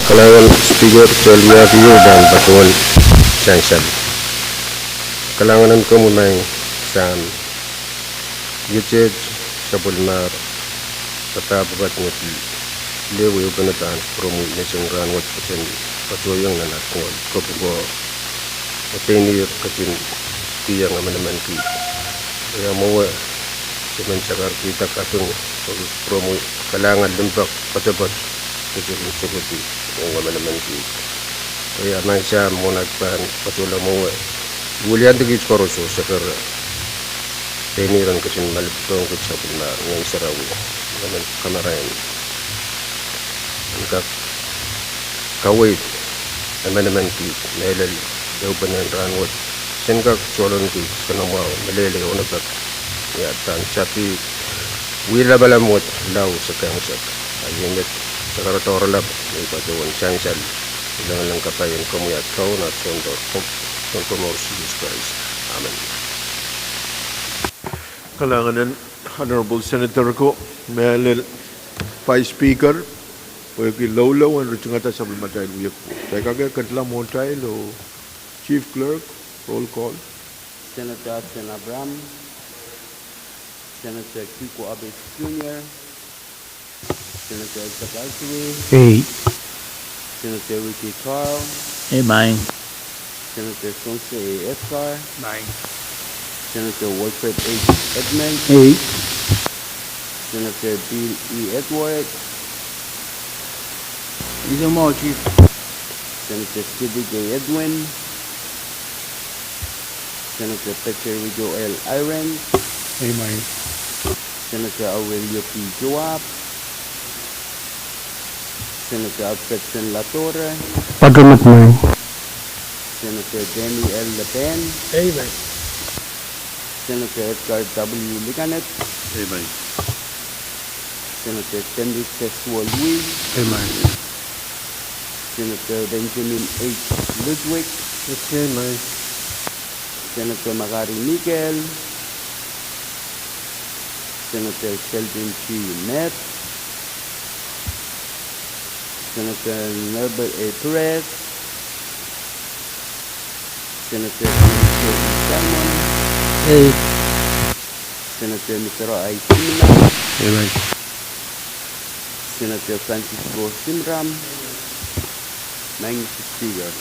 Kalangan speaker Celia View dan Batuan Changshan. Kalanganan ko munay san Gichet Sabulmar Patababat ngati lewe upanatan promo nesungran wat pasen patuayang nanat ngol kopugo otenir kacin tiyang aman ki ya mawa semencakar kita katung promo kalangan lembak patabat kacin seperti aman ki ya nansya monagpan patulang mawa bulian tegi koroso sakar teniran kacin maliptong kacabulmar ng sarawi naman kamarayan angkat kawit aman ki melal jaupanan ranwat senkak solon ki sanamaw melele onakat ya tan chapi wila balamot law sa kangsak ayinit sa karatorlab may patuwan chansal ilang lang kapayan kumuyat kau na sondor son komor Jesus Christ. Amen. Kalanganan Honorable Senator ko melel Vice Speaker Pwuhng low and ruchungata sa bulmatay uyak po. Kaya kagaya kadla montay lo Chief Clerk, roll call. Senator Sen Abram, Senator Kadkadaur Jr., Senator Kadkadaur, Senator Ricky Carl, Amen. Senator V6AH Amen. Senator Wilfred H. Edmund, Senator Bill E. Edward, Isang mo, Chief. Senator Stevie J. Edwin, Senator Peter Joel Iron, Amen. Senator Aurelio P. Joab, Senator Alfred Latorre, Pagamat mo. Senator Denny L. Le Pen, Amen. Senator Edgar W. Licanet, Amen. Senator Tenry Teswell Louis, Amen. Senator Benjamin H. Ludwig, Amen. Senator Makari Miguel, Senator Sheldon G. Net, Senator Norbert A. Perez, Senator Simon, Senator Mr. I. Simila, Amen. Senator Francisco Simram, Mr. Speaker.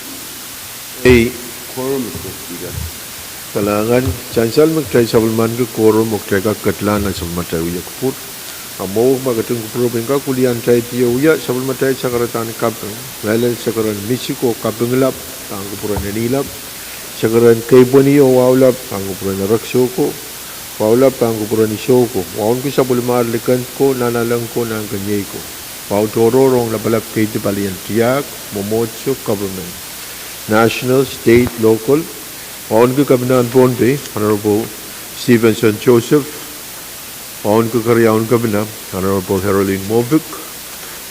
Quorum, Mr. Speaker. Kalangan chansal magtay sa bulman ko quorum magtay ka katlan sa bulmatay uyak po. Amo magatung kuproben ka kulian tay tiyo uya sa bulmatay sa karatan kapeng. Melel sa karan Mexico kapeng lap ang kupuran nilap. Sa karan Kayboni o wawlap ang kupuran Raksoko. Wawlap ang kupuran ni Shoko. Waon ko sa bulmar likan ko nanalang ko ng kanyay ko. Waw tororong labalap kay Tipalian Tiyak, Momocho Government. National, State, Local. Waon ko kabinan Pohnpei, Honorable Stevenson Joseph. Waon ko karyaon kabinan, Honorable Herolyn Movic.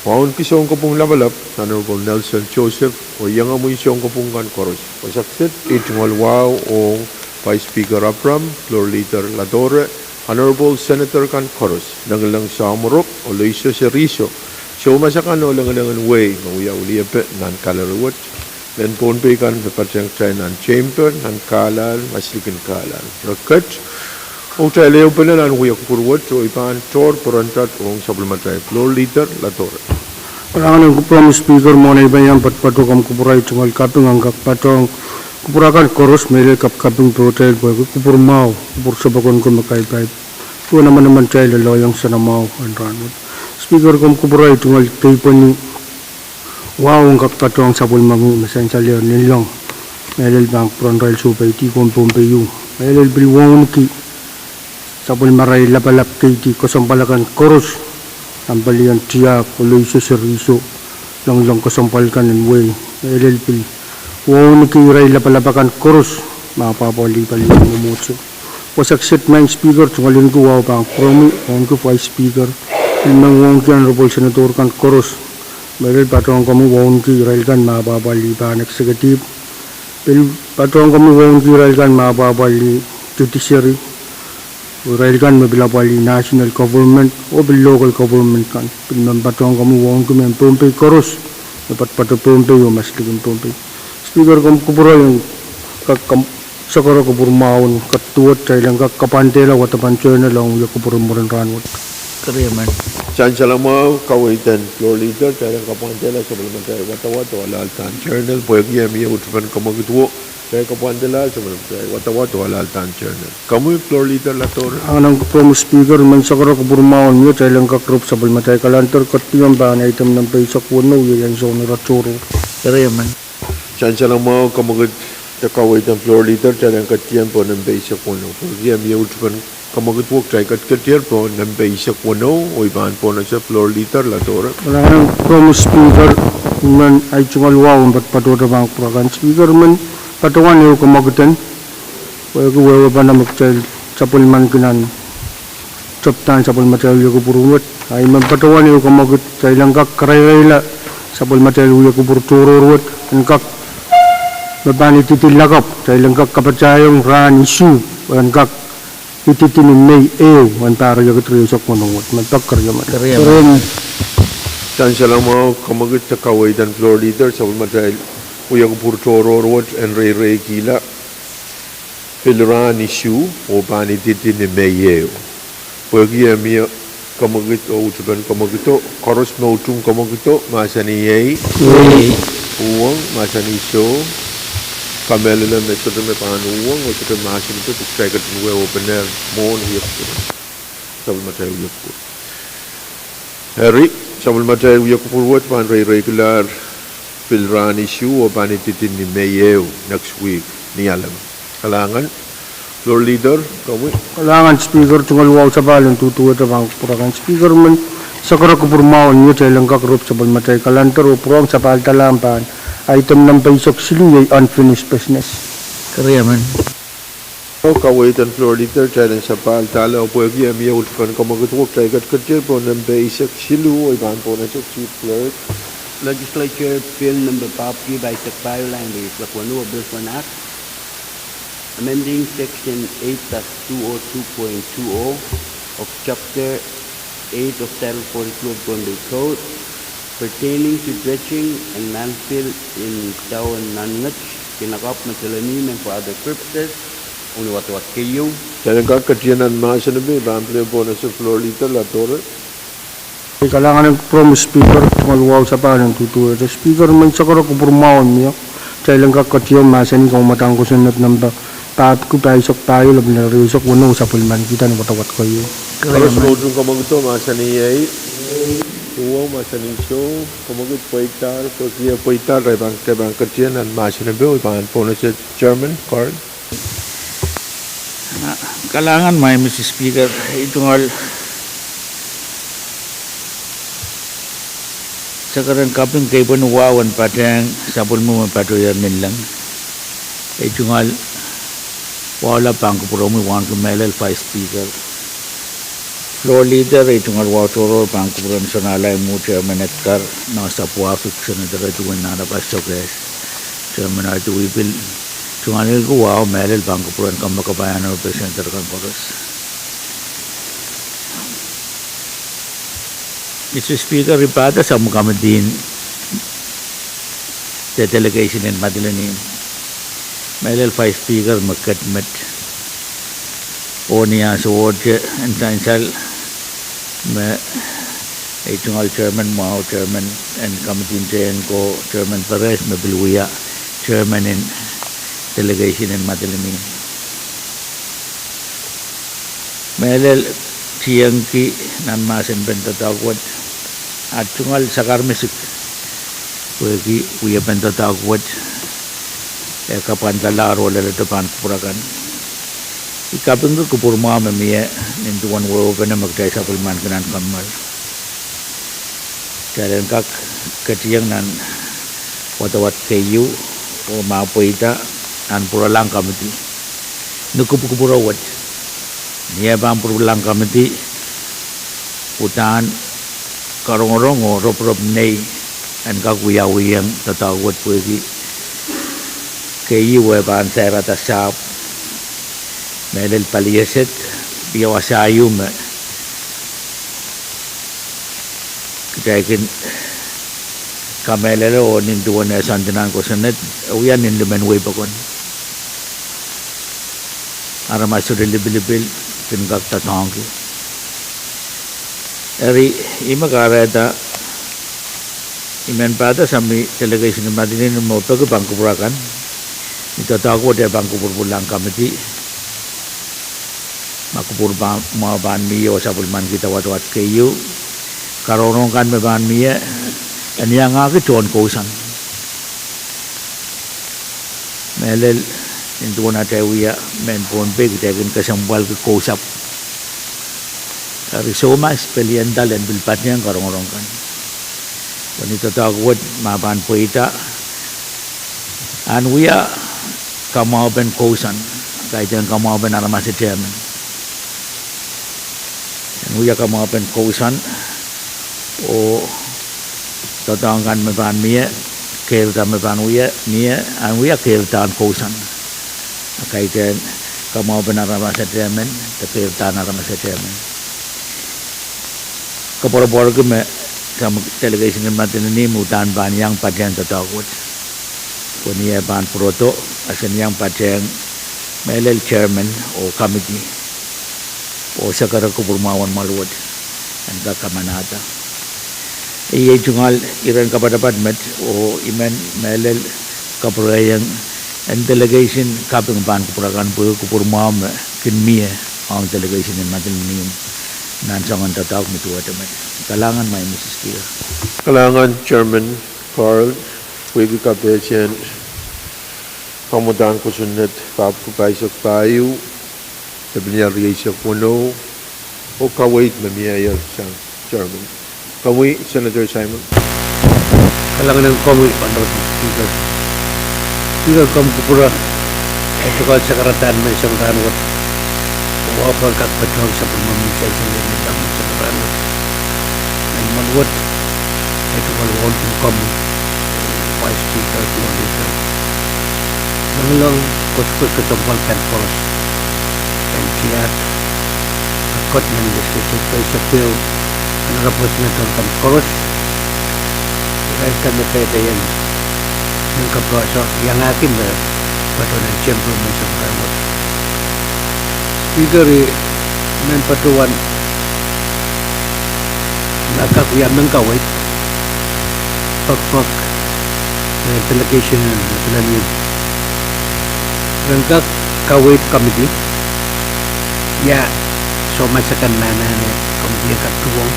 Waon ko siyong kapong labalap, Honorable Nelson Joseph. O yang amoy siyong kapong kan koros. Pasaksit, itungol wow o Vice Speaker Abram, Floor Leader Ladore, Honorable Senator kan koros. Nangalang sa Amorok, o Luisa Seriso. So masakan o langan way, mauya uliape, nan kalarwat. Dan Pohnpei kan berpacang cai nan chamber, nan kalal, maslikin kalal. Rakat, o cai leo penalan uya kupurwat, o ipan tor perantat ong sabulmatay. Floor Leader Ladore. Kalangan ng kupurang speaker mo na iba yan patpato kam kupuray tungal kaping ang kakpatong kupurakan koros mele kaping protel boy kupur mau kupur sabakon ko makaibay po naman chay laloyang sa namaw ang ranot speaker kom kupuray tungal kaypan ni wow ang kakpatong sabul mangu masan sa liyan nilang mele bang pronral supay ti kom Pohnpei mele briwang ki sabul maray lapalap kay ti kasampalakan koros ang balian tiya kuloy sa seriso lang kasampalkan ng way LLP wow ni kiray lapalapakan koros mapapali-pali ng umutso wasaksit main speaker tungalin ko wow pang promi on ko vice speaker limang wow ki honorable senator kan koros Balil patong kami wow ni kiray kan mapapali pa executive patong kami wow ni kiray kan mapapali judiciary Rail kan mabilapali national government o bil local government kan pinambatong kami wong kami Pohnpei koros dapat patu Pohnpei o mas ligin Pohnpei. Speaker kam kupura yung kakam sakara kupur maun katuat cailang kakapantela watapan chena lang ya kupur muran ranwat. Kariyaman. Chansalama kawaitan floor leader cara kapantela sebelum saya watawat wala altan journal poegi ami utpan kamagutwo saya kapantela sebelum saya watawat wala altan journal kamu floor leader la tor Anang promo speaker man sakara kupur maun yo cailang kakrop sabal matay kalantar katiyam ba na item ng paisak wano yan so narachoro. Kariyaman. Chansalama kamagut kawaitan floor leader cara katiyan po ng basic wano poegi ami utpan kamagutwo kay katiyan po ng basic wano o iban po na sa floor leader la tor Wala nang promo speaker man ay chungal wow bat patuta bang prakan speaker man patawan yo kamagutan wewe pa na magchay sapul man kinan chaptan sapul matay yo kupurungot ay man patawan yo kamagut chay lang kak karayla sapul matay yo kupurtururot kak babani titilakap chay lang kak kapachayong ran issue wan kak ititinin may wan para yo kutriyosok manungot man takkar yo man Kariyaman. Chansalama kamagut sa kawaitan floor leader sa ulmatay uyang purtoro road and ray kila pilran issue o bani titin ni meyeo pogi amia kamagut o utban kamaguto koros no tum kamaguto masani yei Pwuhng masani so kamelala me soto me panuwang o soto masin to tsagat we opener mon hiyak sa ulmatay uyak Harry sabul matay uyak purwat pan regular pilran issue o panititin ni Mayo next week ni alam kalangan floor leader kamu Kailangan speaker tungal wow sa balon tutuwa ta bang purakan speaker man sakara kupur maon yo chay lang kakrop sabal matay kalantar o purong sa paltalampan item ng paisok silu ay unfinished business. Kariyaman. kawaitan floor leader challenge sa paltala o pogi ami utkan kamagutwok chay katkatjer po ng basic silu o iban po na sa chief clerk Legislature Bill number Pohnpei by Kadkadaur language Pwuhng Bill for an Act amending Section 8-202.20 of Chapter 8 of Title 42 of Pohnpei Code pertaining to dredging and landfill in Town Nanngach, Kinakap, Matalanin, and for other purposes. Only what kayo. challenge kakatjer ng masanabi bample po na sa floor leader la tore Kailangan ng promise speaker tungal wow sa balon tutuwa ta speaker man sakara kupur maon yo chay lang kakatyo masan kung matang kusunod ng paat ko paisok tayo lab na risok wano sa pulman kita na watawat kayo. koros no tum kamaguto masani yei Pwuhng masani so kamagut poitar pogi poitar bang katjer ng masanabi o iban po na sa chairman card Kalangan may Mr. Speaker itungal sakaran kaping kay panuwawan patang sapul mo patuyan nilang itungal wala pang kupuro mo wan kumelal Vice Speaker floor leader itungal watoro pang kupuro nasionalay mo chairman Edgar na sa Pwuhng senador tuwan na napasokes chairman atu ipil tungal ko wow melal pang kupuro kamakabayan ng presenter kan koros Mr. Speaker, ripada sa mga din the delegation in Madalanin. Melel Vice Speaker magkatmet o niya sa ward and tansal itungal chairman mo, chairman and committee chairman ko, chairman Pahrek, Pwuhng, chairman in delegation in Madalanin. Melel siyang ki nan masin bentatawad at tungal sakar mesik Pwuhng uya bentatawad kapantala rola depan purakan ikapin ko kupurma memiya nintuan wo bena magdai sapulman kanan kamal karen kak ketiyang nan watawat kayu o mapoita an puralang kamiti nukupukupurawat niya bang puralang kamiti utan karong-rongo rop-rop nei an kakuyawiyang tatawat Pwuhng kayu ban sera tasap melel paliaset biawasayu me kitaikin kamelele o ninduan na sandinan ko sanet uyan nindumen way pakon ara masuk libil tingkak tatangki eri ima kareta imen pada sami delegation madinin mo pag bangkupurakan ito tago de bangkupurulang kamiti makupur mga ban miyo sa pulman kita wat kayo karorong kan me ban miya anya nga ke chon kosan melel into na tawiya men Pohnpei kita kan kasambal ke kosap risoma experiental and bilpatnya karorong kan wanita tagwat maban poita anwiya kamau ben kosan kaitan kamau ben arama chairman anwiya kamau ben kosan o tatangkan meban mia kelta meban wiya mia anwiya kelta kosan kaitan kamau ben arama chairman te kelta arama chairman kapor ke me sama delegation matin ini mutan ban yang padang tatawut punya ban proto asan yang padang melel chairman o committee o sakara kuburmawan malwad anda kamanata iye jungal iran kapada padmet o imen melel kapurayang and delegation kaping ban kupurakan kupurmam kinmia ang delegation matin ini nansangan tatawut mitu atamet kalangan may Mrs. Speaker. Kalangan Chairman Carl, Pwuhng Kapetchen, Pamudan ko sunod, Pwuhng, Legislature Pwuhng, o kawait mamiyayal siyang Chairman. Kawait, Senator Simon. Kalangan ng kawait, Honorable Speaker. Speaker, Kamkupura, ito ka sa karatan may isang ranwat. Umapang kakpatawag sa pagmamitsay sa limitan sa ranwat. Manwat itu kalau untuk kami Vice Speaker Legislature mengelang kos-kos ketempat poros dan kiat akut legislative sepil dan representatif poros kaitan mereka yang kapasa yang akan berpatuan champion macam Speaker men patuan nakak yang mengkawai pak delegation nasional rangkak kawai committee ya so masakan nana komite kat Pwuhng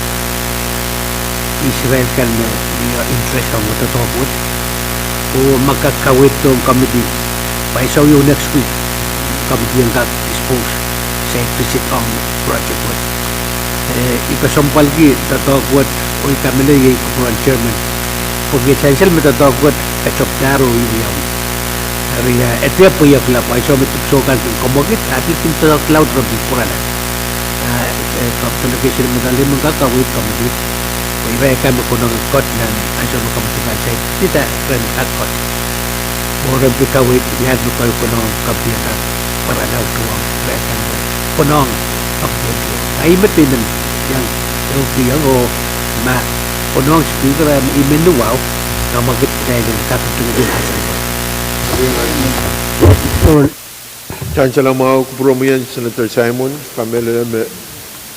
Israel kan dia interest ang matotobot o makakawai tong committee by so you next week committee yang kat dispose sa visit ang project what ipasampal ki tatawag o ikamila yung kupuran chairman pag-essential matatawag kachop naro yung area etya po yung klap ay so matupsokan kung kumagit at itin sa cloud from kupuran delegation madali magkakawit kamagit o iba kami ko nang kot na ay so makamatukan sa kita rin kakot morang pikawit yan mo kayo ko nang kapiyan para daw tuwang iba kami ko nang kapiyan ay matinan yang yang o ma onong speaker am imenuaw na magit tayo ng kapitong hasan Chancellor Mao Kupromian Senator Simon, Kamela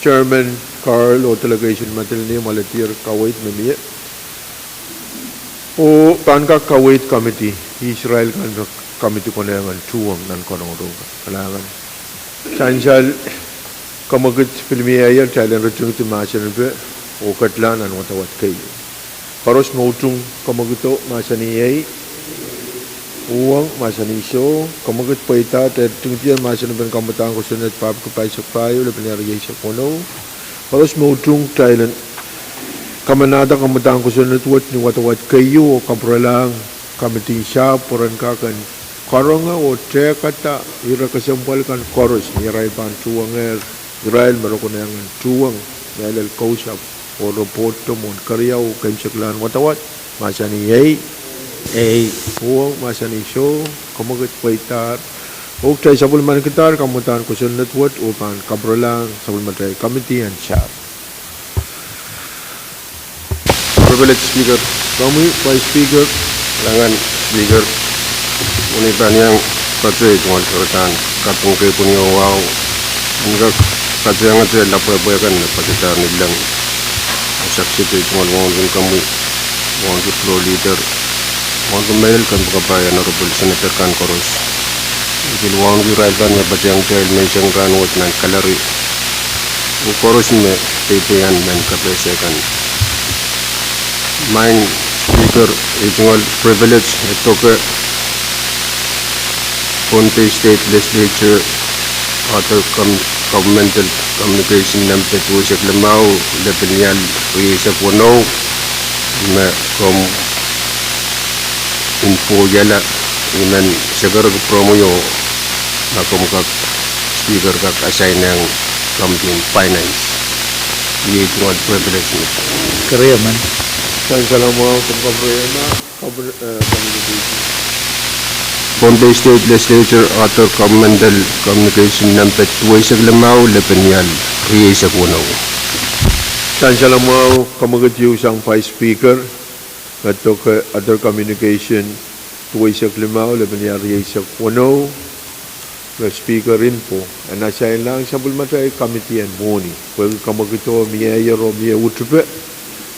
Chairman Carl o delegation matilni malatir kawait memiye o kanka kawait committee Israel kanka committee koneangan Pwuhng nan konong kalangan Chancellor kamagit filmiyayar challenge retung ti masan pe o katlan an watawat kay paros mautung kamagito masaniyay Pwuhng masaniso kamagit paita te tungtian masan ben kamatang ko sunat pap ko paisok payo le penariyay sa kono paros mautung challenge kamanada kamatang ko sunat wat ni watawat kayo o kapralang kamiting siya puran kakan karonga o te kata ira kasampal kan koros ni ray pan Pwuhng Israel merupakan yang Pwuhng dalil kausap o report mon karyaw kay saklan watawat masani yay Pwuhng masani show kamagat paitar o tay sabul man kitar kamutan ko sunat wat upan kabralang sabul matay committee and chat privilege speaker. Kami Vice Speaker. Langan speaker. Unitan yang katse jual keratan. Kapung ke punya wow. Enggak katse yang katse lapar kan pakita nilang. Saksi ke jual wong kami. Wong ke floor leader. Wong ke mail kan bukapayan honorable senator kan koros. Jadi wong ke raitan ya bajang jail mention kan wat nan kalari. Koros me pepean men kapesekan. Mine speaker regional privilege ito ke Pohnpei State Legislature atau governmental communication nam petu sek lemau lepenial riset wono me kom info jala iman segar ke promoyo nakom kak speaker kak assign yang campaign finance ini regional privilege ni Kaya man. Assalamualaikum communication. Pohnpei State Legislature atau governmental communication nam petu sek lemau lepenial riset wono Assalamualaikum communication sang Vice Speaker. Atau ke other communication tuwai sa klimaw laban yari sa puno the speaker info and asya lang sa bulmatay committee and moni pwede kamagito miya yaro miya utupe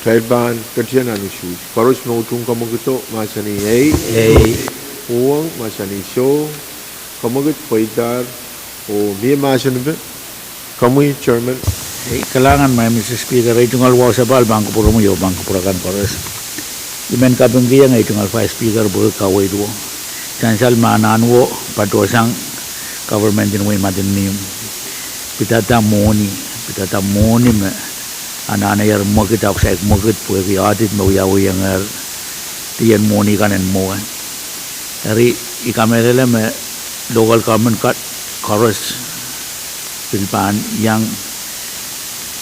Taiban katiyan anusu paros mautong kamagito masani Pwuhng masani show kamagit paidar o miya masani be kamu chairman Kailangan may Mr. Speaker ay tungal wow sa bal bangko puro mo yo bangko purakan kores. Imen kabung kia ngay tungal Vice Speaker buo kaway duo. Chansal maanan wo patosang government din way madin niyum. Pitata moni me anana yar mokit ako sa mokit po ki audit mo yawi yang tiyan moni kanen mo. Dari ikamerele me local government cut kores pilpan yang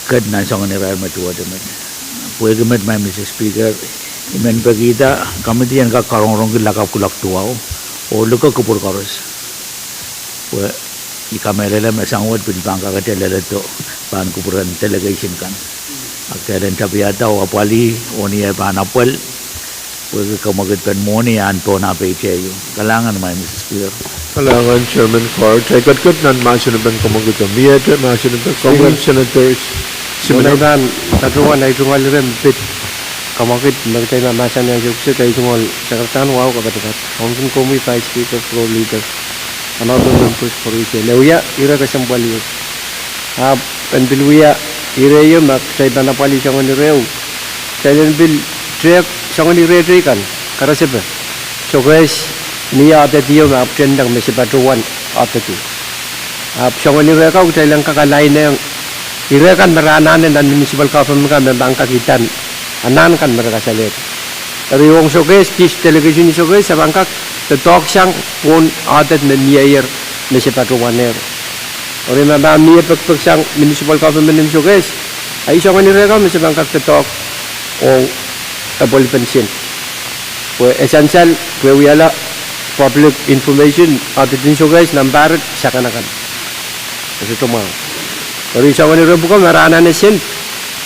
kad na song ni rar matuwa demet pwede met may Mr. Speaker imen pagita committee yan ka karong-rong lakap kulak tuwa o luka kupur karos pwe ikamerele me sangwat pinpang kakatela to pan kupuran delegation kan akelen tapiyata o apali o niya panapwel pwede kamagit pen moni yan po na pecheyo kalangan may Mr. Speaker Kalangan Chairman Carr, kat nan masinaban kamagito miyete masinaban Congress Senators Simulan tatuan ay tungal rin bit kamakit magtay na masan yang jukse kay tungal sekretan wow kapatikat Hongkong Komi Vice Speaker Floor Leader another members for ise leuya ira kasambali pendiluya ira yo mak tay banapali sangon reu taylen bil trek sangon ire kan karasebe so guys niya ate dio mak tendang mesi patuan ate tu sangon ire ka taylen kakalain na ire kan meranan dan municipal government kan membangka kitan anan kan mereka salit dari wong sokes kis television sokes sabangka tetok sang pun adat memiayer mesepatuaner ore maba mie pek sang municipal government sokes ai sangon ire kan mesebangka tetok o tabol pension we essential we wiala public information adat sokes nambar sakanakan itu mah Ori sangon iro buka meranan sen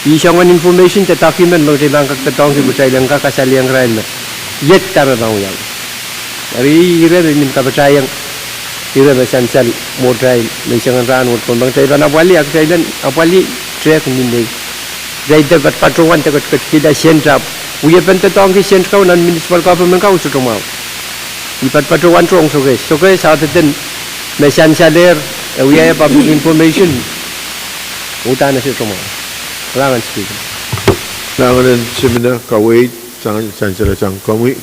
isangon information tetakimen magdibang kaktatong si butay lang kakasaliang rail na yet tara na uyang Ori ire rin kapatayang ire besansal mo trail may sangan ran mo kung bang tayo na apwali trek hindi dahil dapat patruan takot kita sentrap uya pentatong ki sentraw nan municipal government ka uso tumaw ipat patruan trong so guys sa atin may sansaler uya public information Utan na siya tumaw. Kailangan speaker. Kailangan seminar kawait sang kami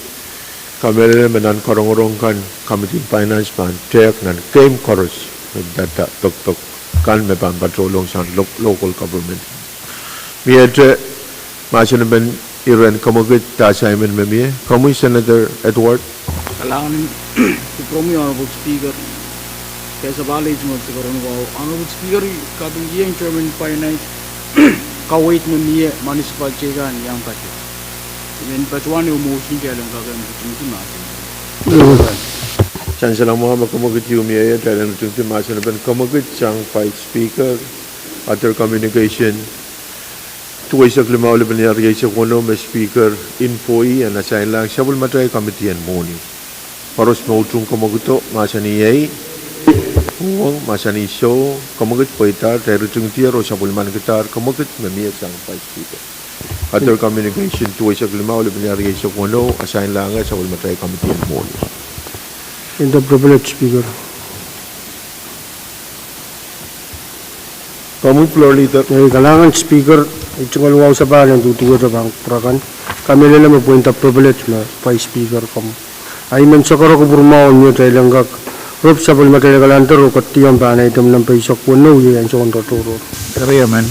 kamera menan korong-korong kan committee finance pan tek nan game chorus data tok kan me pan patrolong sang local government. Miete macam ben Iran kamagit ta Simon memie kami Senator Edward Kailangan ipromi honorable speaker Kesa balay mo siguro wow honorable speaker kabing yang chairman finance kawait mo niya municipal chegan yang pati then patuan yung motion kaya lang gagawin ito natin Chancellor mo makamagit yung miya dahil ito masan ben kamagit sang Vice Speaker other communication tuway sa klimaw liban niya riyay sa kuno may speaker infoi and asayin lang sabul matay committee and moni. Paros mautung kamaguto masaniyay Pwuhng masaniso kamagut paitar tayo tungtiar o sabul man gitar kamagut mamiyat sang pa speaker. Other communication tuway sa klimaw liban niya riyay sa kuno asayin lang sabul matay committee and moni. In the privilege speaker. Kamu floor leader. Kailangan speaker itungal wow sa bayan tutuwa sa bang prakan. Kami nila may point of privilege na pa speaker kam. Ay man sa karo kupurmao niyo tayo langgak. Rup sa pul matay kalantar o katiyang banay itam ng paisak puno yan sa kontraturo. Kariya man.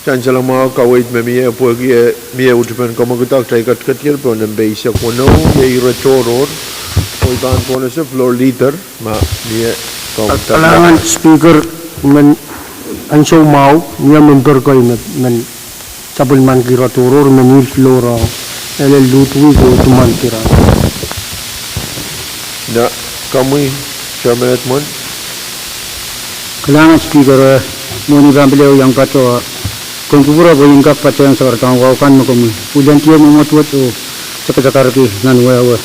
Diyan sa lang mga kawait mamiya po miya utupan kamagutak tayo katkatir po ng paisak puno may retoror o iban po na sa floor leader miya kamagutak. Kailangan speaker man ang show mau niya member ko men sabul man kira turur menil flora ele lutwi go tuman kira Na kamu chairman at mon kailangan speaker mo ni bambeleo yang pato kung kubura ko yung kapato yang sa kartang wawakan mo kami ulan tiyo mo matuwat o sa kasakarati nan wawa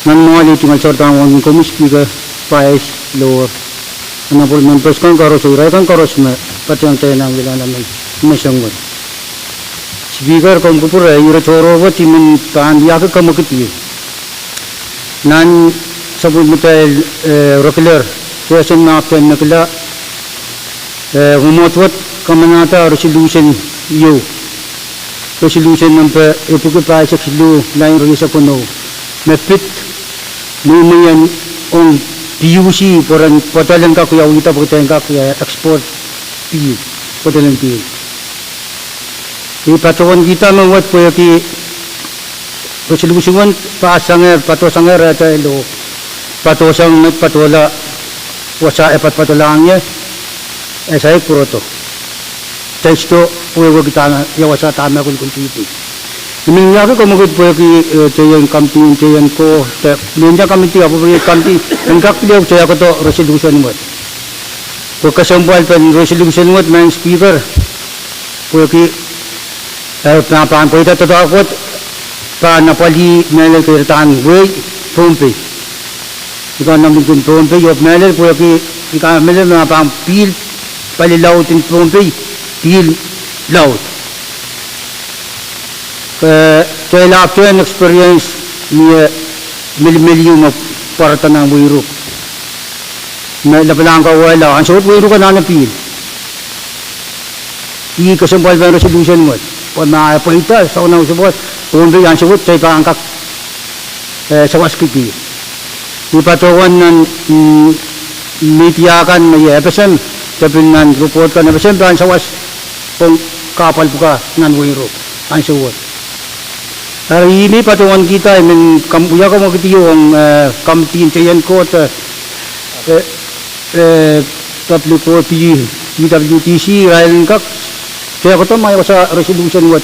nan mga litingal sa kartang wawakan kami speaker pais lower ano po members kan karos uray kan karos na pati ang tayo nang wala namin masyangwan speaker kung kupura yura choro wa timin taan yaka kamakiti nan sabun mutal regular question na pen nakla humotwat kamanata resolution yo resolution number ipuko pa sa kilo line release ko no mepit numayan on PUC poran patalan ka kuya kita pagtayan ka kuya export PU patalan PU ipatuan kita mawat po yung resolution paasanger patosanger ata ilo patosang nagpatola wasa patpatolang niya saya puro to thanks to puwa kita na yawasa tama kung kunti Minyak ko kung po yung tiyan kampi tiyan ko minyak kami tiyan po yung kampi ang kakliw tiyan ko to resolution mo kung kasampal pa resolution mo may speaker po yung napaan po ito tatakot pa napali melel kirtaan way Pohnpei ikaw namin kung Pohnpei yung melel po yung ikaw melel napaan pil palilaut in Pohnpei pil laut kaya after an experience niya mil-milyon na parata ng buiro na lapalang ka wala ang suot buiro ka na napil i-kasampal pa yung resolution mo pag maapaita sa unang subot kung ba yung suot sa ikaangkak sa waskiki ipatuwan ng mitiyakan may FSM sabihin ng report ka na FSM sa was kung kapal po ka ng buiro ang suot hari ini patuan kita men kampuya ko magitiyo ang kamtin tiyan ko PWTC rail kak kaya ko to may sa resolution what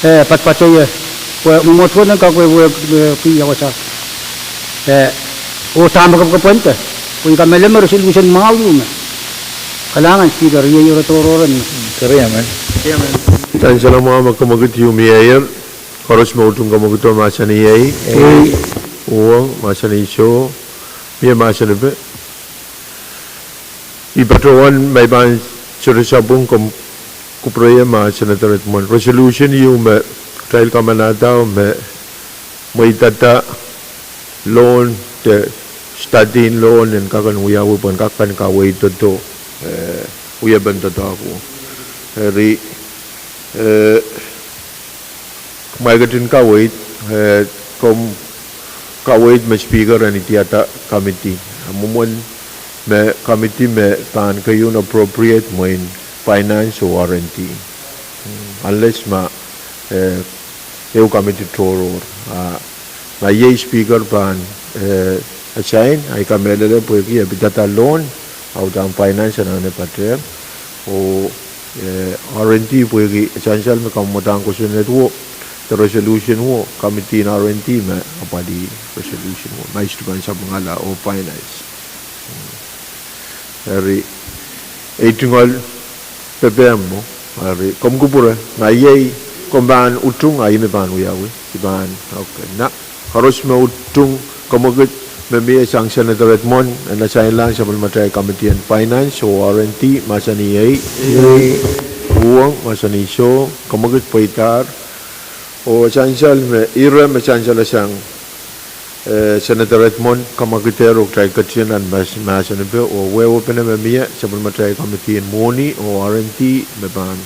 patpatoy umot ko nang kakwe piya ko sa o tama ka punta kung kamele mo resolution mga yun kailangan speaker yung retororan Kariya man. Dan salam mga magkamagitiyo miyayan Karos mautung kamaguto masaniyay Pwuhng masaniso miya masanibe ipatuan may ban surisabong kupraya masanatarat mo resolution yung trial kamanata may tata loan study loan and kakanuyawo pan kakan kaway toto uyaban toto ako hari Magatin kawait kawait may speaker and itiyata committee amumon may committee may pan kayo na appropriate mo in finance o warranty unless yung committee toror may speaker pan assign ay kamelala po yung itata loan out ang finance na napatrim o warranty po yung essential may kamutang ko sunod wo the resolution mo committee na RNT ma apa di resolution mo mais tu sa mga o finance hari itungal PPM mo Ari kom kupura ngai komban utung ai me ban uyawi iban okay na harus me utung komogut me sanction at Redmond and the Thailand Supplementary Committee and Finance o warranty masani ai Pwuhng masani so komogut paitar o chancel me ira me chancel sang Senator Redmond kamagitero try katchen and masani be o wewo pena me mia Supplementary Committee and money o warranty me ban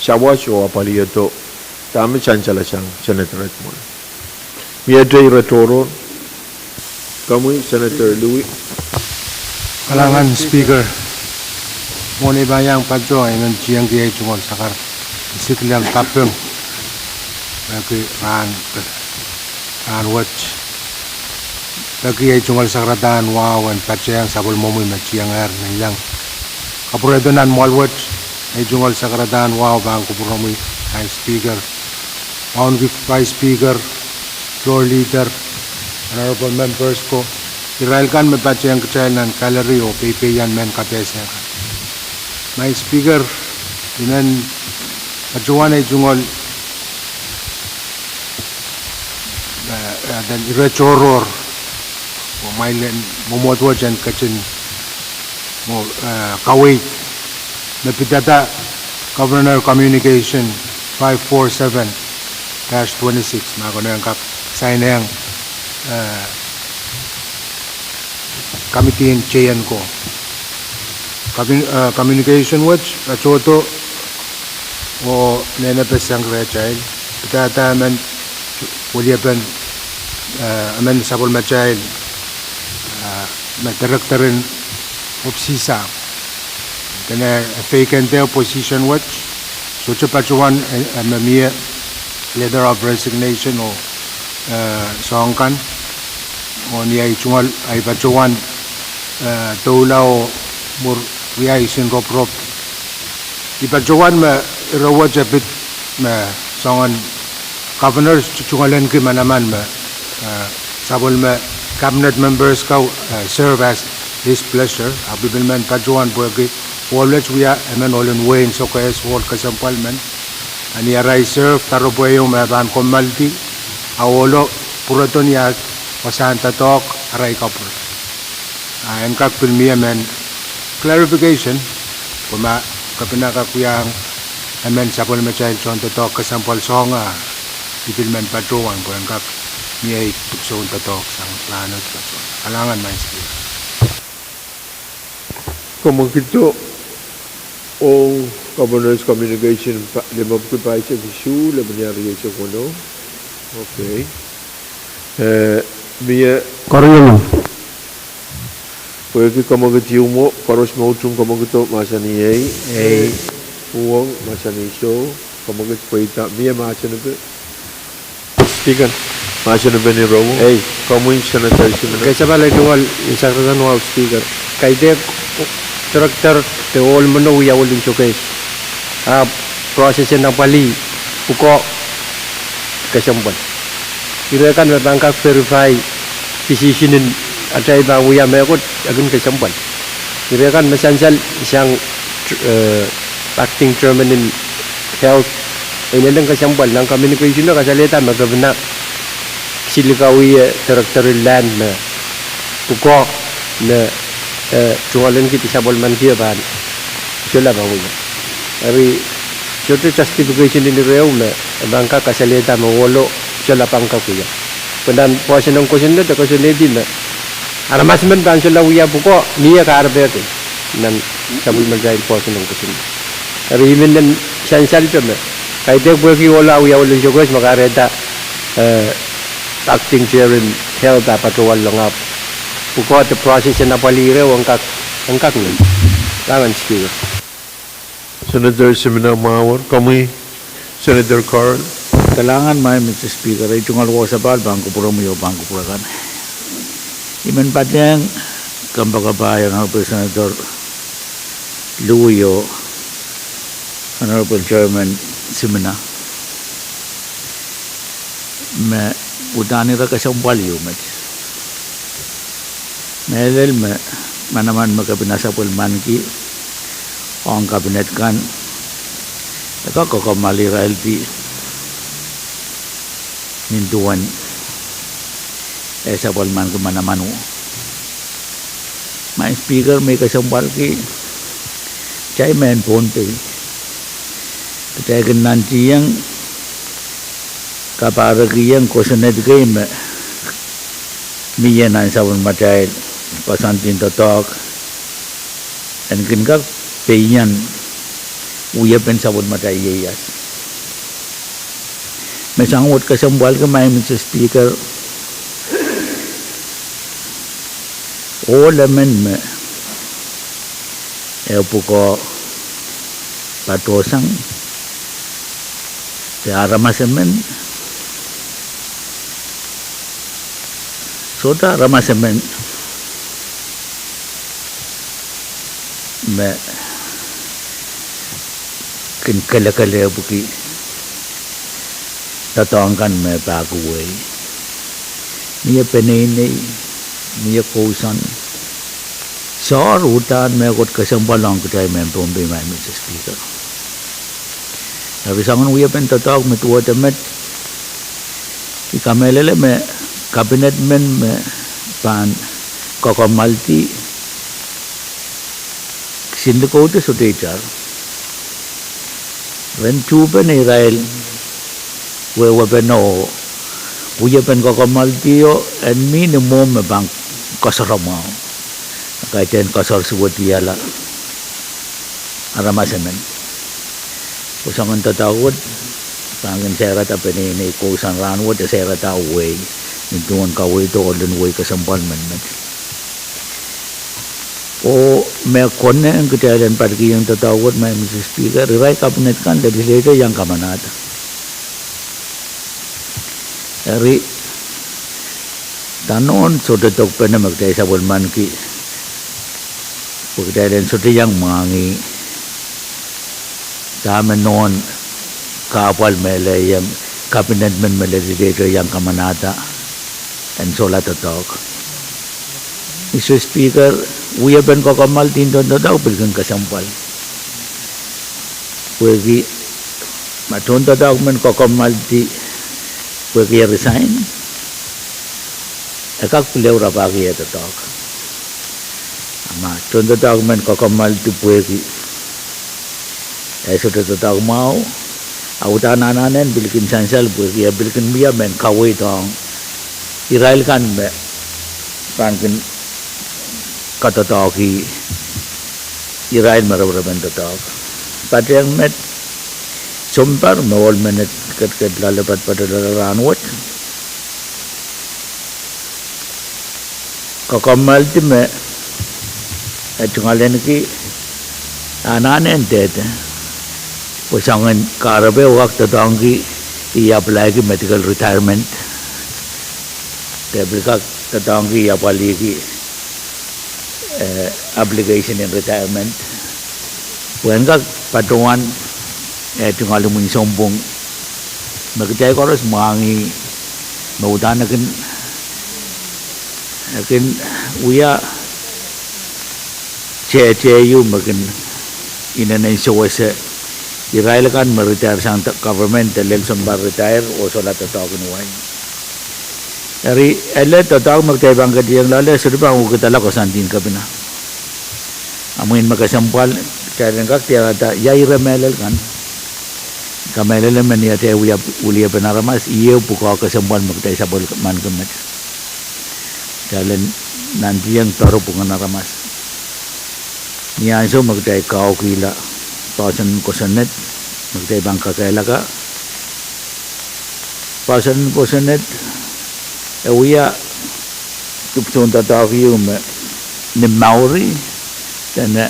shawash o apalieto tama chancel sang Senator Redmond mia dei retoro kamu Senator Louis Kalangan Speaker, Moni bayang patro dengan ciang dia cuma sakar isikliam KAPWARESOU bagi ran watch bagi cuma sakratan wow and patjang sabul momu maciang air yang kapuredonan mal watch cuma sakratan wow bang kupuromui High Speaker, Vice Speaker, Floor Leader, Honorable Members ko Irailkan me patjang kecailan kalori o pepeyan men kapesa kan. My Speaker, inan pacuan ay jungol dan irechoror o mailen momotwa jan kacin mo kawait na pitata Governor Communication 547-26 makono yang kap sign yang committee in chayan ko communication watch achoto o nenapes sang rechail pitata man uliapan aman sabol machail na directorin opsisa kana vacant position watch so chapachuan mamia letter of resignation o songkan o niya ichungal ay pachuan taulaw mur wiya isin roprop ipachuan ma irawa japit ma songan governor chungalan ki manaman ma sabol ma cabinet members ka serve as his pleasure abibilman pachuan buagi always wiya amen all in way so kayas wall kasampalman ani aray serve tarobuayo ma ban komalti awolo puraton ya pasanta talk aray kapur and kapil miya men clarification kuma kapinaka kuyang amen sapol ma child son to talk kasampal songa ipil men patrowan ko ang kap miya tukson to talk sang planot patron alangan man speaker como kito o Governor's Communication lima ko pa sa issue lebanari sa kono okay mia Korean Pwuhng como que mo paros mo chung como que to masani ai Pwuhng masani so como que poita mia masani pe speaker masani be ni ro como senator simena kaisa bala dual insakratan wal speaker kaide director te all mono ya ulin choke proses na pali uko kasampan irakan matangka verify decision atay ba uya mekot agun kasampan irakan masansal isang acting chairman in health inalang kasampan ng communication na kasalita magabna silikawi director land na uko na chungalan kita sabol man kia ban sila ba uya ari jote justification ni reo na bangka kasalita mawolo sila pangka kuya pendan puasa nang question na question ni na aramas men ban sila uya buko niya karbe ke nan sabol man jail puasa nang question ari men nan sansal pe me kaide buki wala uya wala jogos makareta acting chair in health patrol langap buko the process na palire angkak ni langan speaker Senator Simena Mawar kami Senator Carl Kalangan may Mr. Speaker ay tungal ko sa bangko puro mo yung bangko puro kan iman pa diyang kampakabayang Honorable Senator Luyo Honorable Chairman Simena me udani ra kasang value met melel me manaman magkabinasa pulman ki ang kabinet kan Koko mali reality nintuan sabal man ke mana manu. My speaker may kasambal ki chai man Pohnpei. Katakan nanti yang Pahrek yang kosenet game miyan ang sabon matay pasantin totok and kinkak peyan uya pen sabon matay yeyas. May sangot kasambal ka may Mr. Speaker all amendment puko patosang tiara masemen sota ramasemen me kin kala buki tatangkan me pakuway niya penene niya kausan sor utan me kot kasambalang kutay me Pohnpei may Mr. Speaker. Sabi sangan uya pen tatawag me tuwa temet ikamelele me cabinet men me pan kokomalti sindikote sutechar when chupen Israel we wapeno uya pen kokomalti yo and minimum me bang kasarama kaitan kasar suwatiala aramasemen usangan tatawad pangin saya rata penini kusan ranwat saya rata away nintuan kaway to olden way kasampal man o me konne ang kitalan parki yang tatawad may Mr. Speaker rirai cabinet kan legislature yang kamanata ari tanon so detok pena magtay sabon man ki pagkailan so yang mangi dami non kapal mele yang cabinet men legislator yang kamanata and so la talk. Mr. Speaker, we have been kokamal tindon daw bilgan kasampal. Pwegi matonda daw men kokamal ti pwegi resign. Ekak pilew rapagi ito talk. Ama tonda daw men kokamal ti pwegi. Eso to daw mau autananen bilkin sansal pwegi bilkin biya men kaway tong Israel kan be pangkin katatoki Israel marabraban tatok patyang met sumpar mawal menet kat lalapat pada ranwat kakamal ti me at ngalen ki ananen tete pusangan karabe waktu tangki i-apply ki medical retirement Tebrikak tatanggi apalagi obligation in retirement. Bukan patungan tungal mun sombong magkay ko ros mangi mautan akin uya che yu makin inanay sawase Israel kan ma-retire sang government election bar retire o solat tatawagin uway. Dari ele tatawag magtaybang kadiyang lala surupa ang ukitala ko santin ka pina. Amuin makasampal kaya kak tiya ta yay remelel kan. Kamelel man niya tiya uliya panaramas iyo puko kasampal magtay sabol man kamet. Kaya nanti yang taro pungan naramas. Niya so magtay kao kila pasan kosanet magtaybang kakayla ka. Pasan kosanet Uya tupsun tatawag ni Maori dan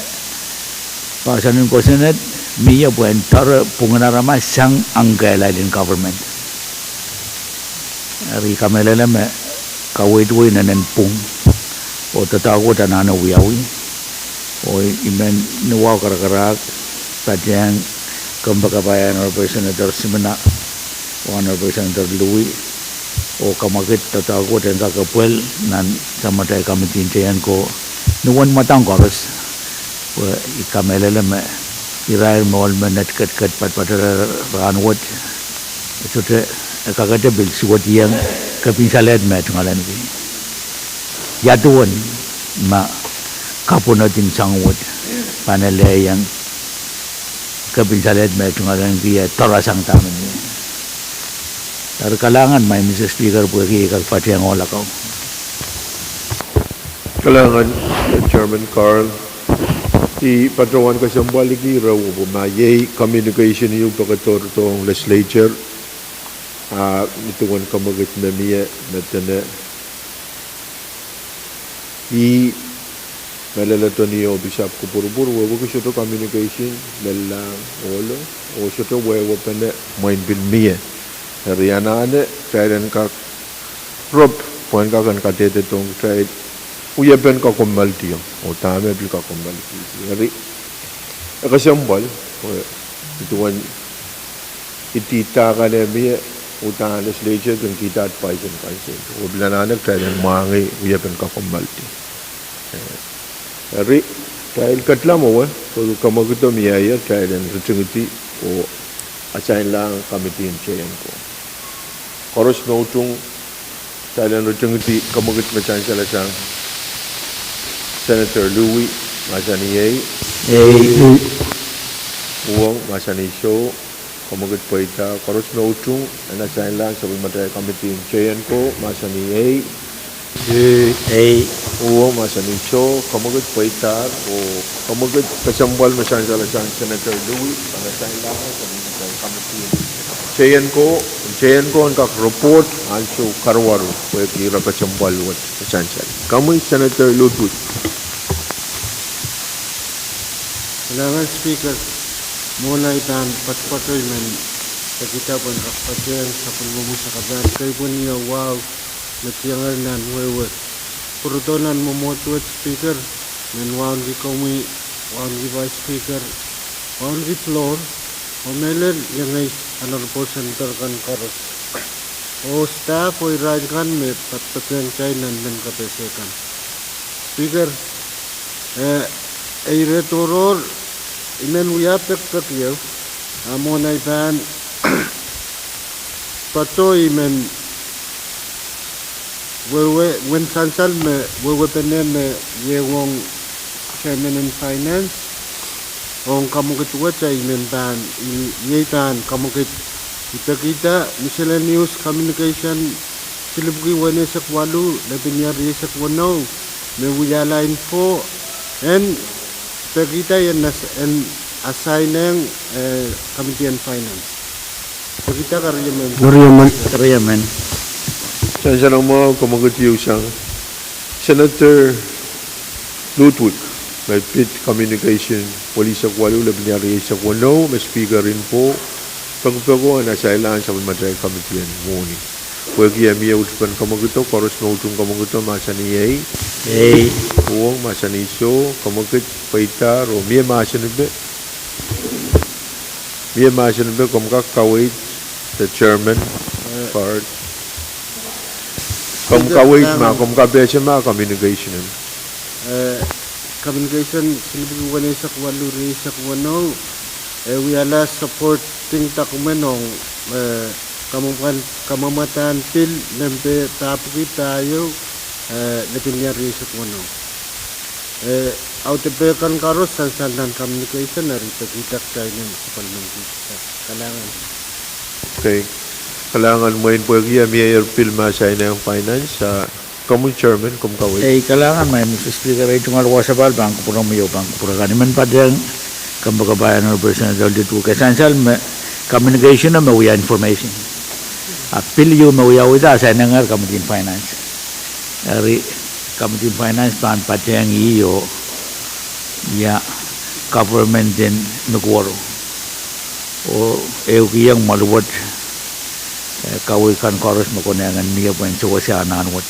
pasanin ko sinet miya buwan tar punganarama sang anggala din government. Ari kamelala me kawitwi na Pwuhng o tatawag ta nana uyawi o imen nuwa karakarak patyang kambakabayan Representative Simena Honorable Senator Louis o kamakit tatawag dan kakapwel nan sama tayo kami tintayan ko nuwan matang koros ikamelele me irair mol menet kat pat ranwat sote kakate bil suat yang kapinsalet met ngalan ki yatuan ma kapunatin sangwat panele yang kapinsalet met ngalan ki torasang tamen ni tar kalangan may Mr. Speaker po ki kalpati ang wala ko Kalangan Chairman Carl di patrawan ka siyang baligi raw bumayay communication yung pagkator tong legislature itungan kamagit na miya na tana di malalato niyo bisap ko puro-puro wag ko siya to communication lalang olo o siya to wewa pa na main bil miya Riana ane trade ka rob point ka kan katete tong trade uya ben ka komalti o tame bil ka komalti ri kasambal ituan itita ka na miya utang legislature kan kita at paisen o bilanana trade mangi uya ben ka komalti ri trade katla mo so kamagito miya ya trade rutingiti o asain lang committee in chain ko Koros no tung Thailand rutingti kamagit macam salasang Senator Louis Masani Pwuhng Masani Show kamagit paita koros no tung ana sain lang sa matay committee chain ko Masani Pwuhng Masani Show kamagit paita o kamagit kasambal macam salasang Senator Louis ana sain lang sa matay committee chain ko ang report also karwaru ko kira kachambal wat chanchan kamu Senator Ludwig Kailangan Speaker muna itan patpatoy men kita pun kapatid sa pagmumu sa kaban kay pun niya wow nagtiyangal nan wewe purutonan mo motuat Speaker men wow gi komi wow gi Vice Speaker wow gi floor o meler yang ay anor po center kan karos o staff o iraj kan me patpatyan chay nandan kapesekan Speaker ay retoror imen uyapek kakyaw amo na ipan patoy men wewe when sansal me wewe penen me yewong chairman and finance ong kamukit wacay men pan yetan kamukit kita miscellaneous communication silibgi wane sakwalu labinyar yesak wano me wiyala info and kita yan assign ng Committee on Finance. Kita Karyaman Siya lang mo kamagatiyo siyang Senator Ludwig may pit communication wali sa kwalo labinyari sa kwano may speaker rin po pagpago na sa ilan sa Madrid Committee on Money wagi miya utpan kamagito koros no utong kamagito masaniyay Pwuhng masaniso kamagit paita ro miya masanbe kamagak kawait the chairman part kamkawait ma kamkabesya ma communication silibgi wane sakwalu ri sakwano wiyala supporting takumenong kamamatan pil nempe tapuki tayo napinyari sa kuno autepekan karos sansan communication na rito kita tayo ng supplement kalangan okay kalangan mo in pwagi mayor pilma sa inang finance sa kamu chairman kumkawit kalangan may Mr. Speaker ay tungal wasabal bangko purang mayo bangko purang kaniman padang kambagabayan ng personal audit ko kasansal communication na mawaya information apil yung mawaya wita sa nangar Committee on Finance dari Committee on Finance pan pateng iyo ya government din nagwaro o kiyang maluwat kawikan koros makunangan niya po yung suwasya nanwat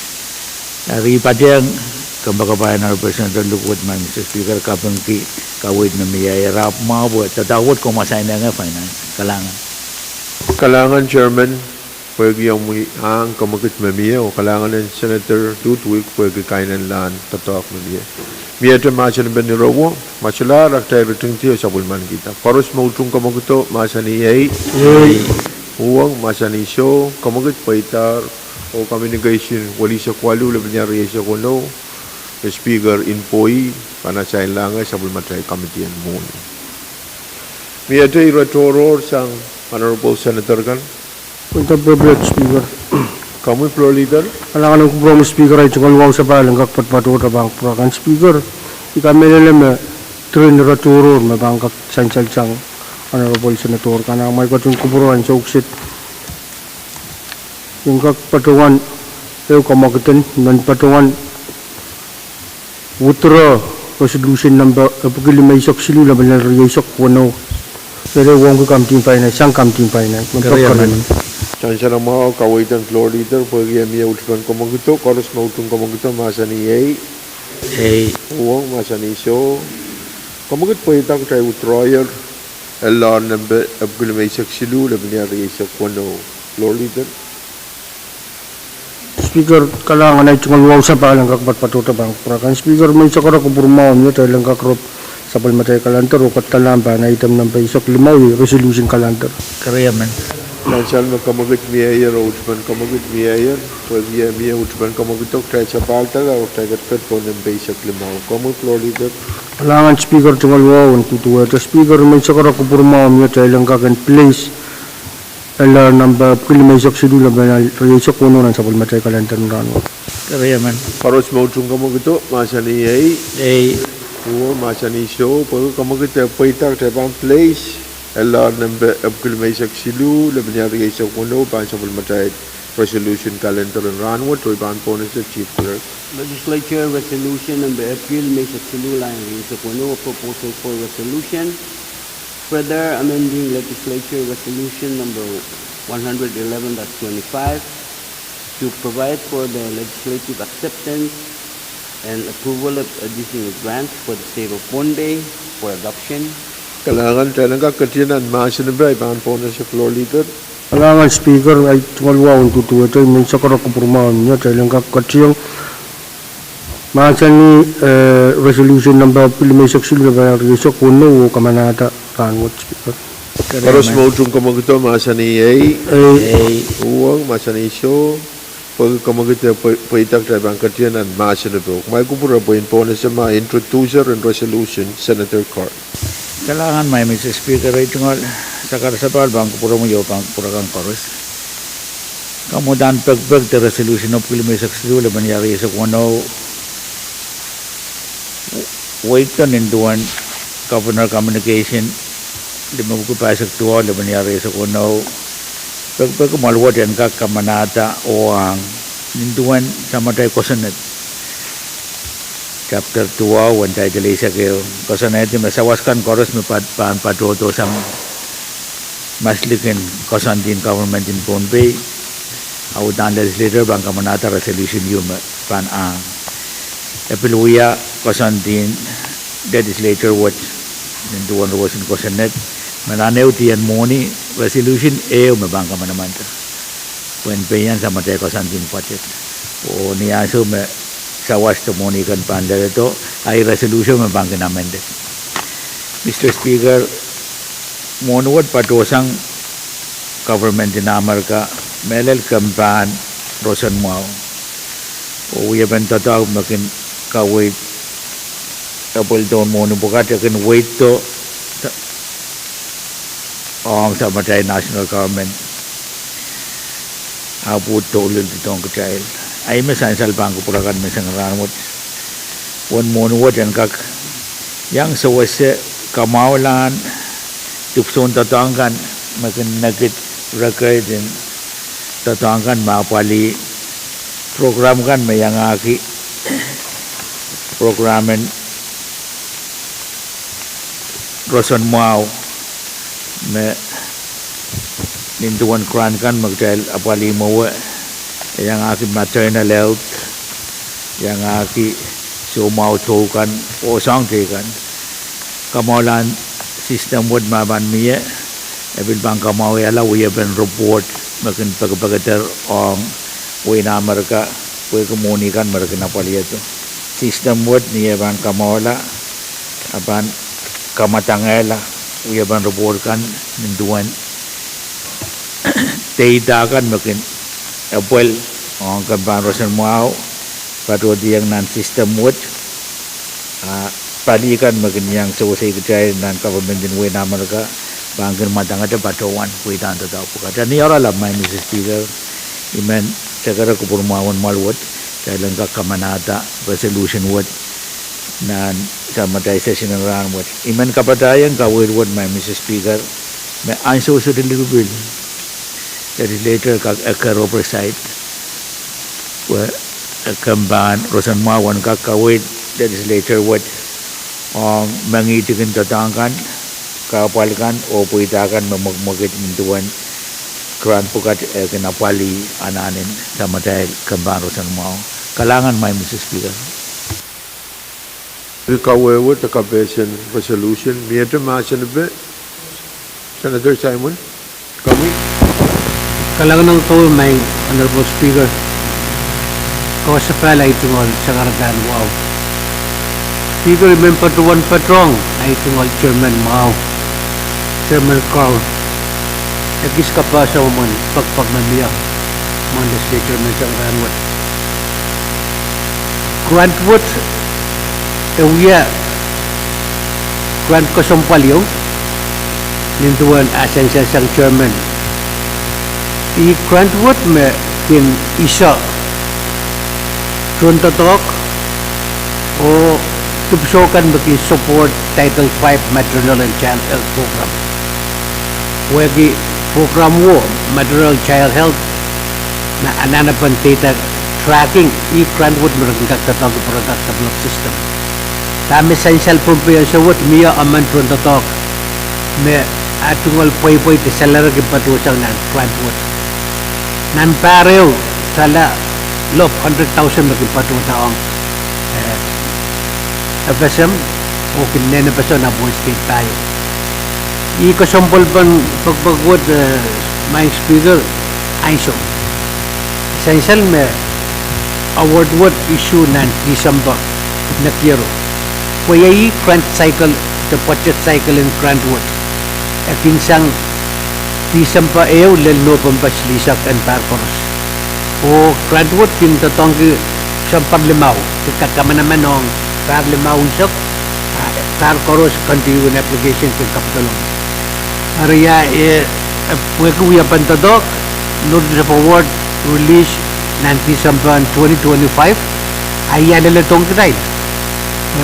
dari pateng kambagabayan ng personal audit man Mr. Speaker kapang kawit na miya rap mabot tatawat kung masay nga finance kalangan chairman pwede yung ang kamagit mamiya o kalangan ng Senator Ludwig pwede kainan lan tatawak mamiya Miata macam ben rawo, macamlah raktai rutung tiyo sabulman kita. Koros mau tung kamu kita masa ni Pwuhng masa ni show, kamu kita paitar o communication wali sa kwalu lebih nyari sa kono, speaker infoi karena saya langai sabulman try komitian mun. Miata iratoror sang honorable senator kan. Punta privilege speaker. Kamu floor leader? Alang-alang ko promo speaker ay tungkol wow sa palang kakpatpato ta bang purakan speaker. Ika melelem train raturo mabangkak sansal-sang honorable senator kana may katong kuburuan sa uksit. Yung kakpatungan eu kamakitan non patungan withdraw resolution number pagkilimay sok silu laban na riyasok wano. Pero wong ko kamting pa na sang kamting pa na. Chansa na mau kawitan floor leader pergi amia utupan komogito koros mau tung komogito masa ni Pwuhng masa ni show komogit paitak try utroyer elon number abgul may silu lebih nyari sa kono floor leader. Speaker kalangan ay tungkol wow sa palang kakpatpato ta bang purakan speaker may sakara ko burmaon niya tayo lang kakrop sa palmatay kalantar o katalamba na item ng paisok limaw resolution kalantar. Kariyaman. Nansal magkamagit miyayer o utupan kamagit miyayer pergi amia utupan komogito try sa paltal o try kat ko ng basic limaw komo floor leader. Kalangan speaker tungkol wow ang tutuwa ta speaker may sakara ko burmaon niya tayo lang kakan place ala number kilimay sok sidu laban riyasok kuno ng sa palmatay kalantar ng ranwa. Kariyaman. Koros mau tung komogito masa ni Pwuhng masa ni show pergi komogito paitak try bang place Allah number abkul may silu lebih nyari sa kono pan sa bulmatay resolution calendar and ranwat o iban po sa chief clerk. Legislature resolution number April may silu line sa kuno proposal for resolution further amending legislature resolution number 111.25 to provide for the legislative acceptance and approval of additional grants for the state of Pohnpei for adoption. Kalangan tayo lang kakatiyanan masa ni Bray pan po sa floor leader. Kalangan speaker ay tungkol wow ang tutuwa tayo may sakara ko burmaon niya tayo lang kakatiyang masa ni resolution number kilimay sok silu laban riyasok kuno o kamanata ranwat speaker. Koros mau tung komogito masa ni Pwuhng masa ni show pag komogito paitak tayo bang katiyanan masa ni Bro. May kupura po yun po sa mga introducer and resolution Senator Carr. Kailangan may Mr. Speaker ay tungkol sa karasapal bang kupura mo yaw pang purakan koros. Kamudan pagpag the resolution of kilimay saksidu laban yari sa kuno wait kan induan governor communication di magkupasak tuwa laban yari sa kuno pagpag kumalwat yan ka kamanata o ang induan sa matay kosanat chapter 2 wan tayo dali sa kayo kasi na ito masawaskan koros may patuto sang maslikin Kosantin government in Pohnpei awudan legislator bang kamanata resolution yung pan ang epiluya Kosantin legislature what ninduan rawasin kosanet mananew tiyan moni resolution mabang kamanamanta Pohnpei yan sa matay Kosantin patet o niya so sawas to moni kan pandar ito ay resolution mabangkin namin din. Mr. Speaker, monuwad patosang government in Amerika melel kampan rosan mau o yaban tatawag makin kawait tapol doon monu bukat yakin wait to ang sa matay national government abot to ulit itong kachail ay mesansal bangko purakan mesang ranwat wan monuwat yan kak yang sawase kamawalan tupson tatangkan makin nagit rakay din tatangkan mapali program kan mayang aki programen roson mau me ninduan kran kan magdal apali mawa yang aki maternal health yang aki sumau kan o sang kan kamalan system wad maban miye ebil bang kamau ala we ben report makin pagpagater ang we na Amerika we komunikan mereka na pali ito sistem buat ni ban kamola aban kamatangela uya ban reportkan ninduan teitakan makin apel on kan ban rosen mau pada dia nan sistem buat palikan makin yang selesai kerja dan government din we nama mereka bangkin matang ada batuan kuitan tetap buka dan ni orang lah main Mrs. Speaker iman segera kupurmawan maluat saya lengkap kamanata resolution word dan sama dari session yang word iman kapatayan kawir word main Mrs. Speaker may answer so little bill that is later akar oversight where kamban rosan mawan kakawid that is later word mengitikan tatangkan kapalkan o puitakan memagmagit mintuan keran pukat kenapali ananin sama dahil kambarosan mau kalangan may Mrs. Speaker. Kawawa the convention resolution miyata masan be Senator Simon kami kalangan ng tawag may Honorable Speaker kau sepala itu ngol sangardan wow Speaker remember to one Pwuhng ay itu ngol Chairman Mao Chairman Carl Nagis ka pa sa uman pagpagmamiyak mga legislature na siyang ranwat Grantwood Ewiya Grant ko sampalyo nintuan asan siya siyang chairman Grantwood may kin isa Truntatok o tupsokan makin support Title 5 Maternal and Child Health Program wagi program wo maternal child health na ananapan data tracking Grantwood merangkak tatang product sa block system kami essential Pohnpei sa wot miya aman Truntatok me atungal poy ti salary ki patusang nan Grantwood nan pareo sala lop 100,000 makin patutang FSM o kinene pa sa nabuhay state tayo ikasampol pan pagpagwad my Speaker Ainso essential me award what issue nan December na kiro kaya grant cycle the budget cycle in Grantwood kinsang December ew lelo pampaslisak and parkoros o Grantwood kintatong sa parlimaw kakamaman ng parlimaw usap parkoros continue in application to Kadkadaur Area Pwuhng pantadok notice of award release 9 December 2025 ayan nila itong grade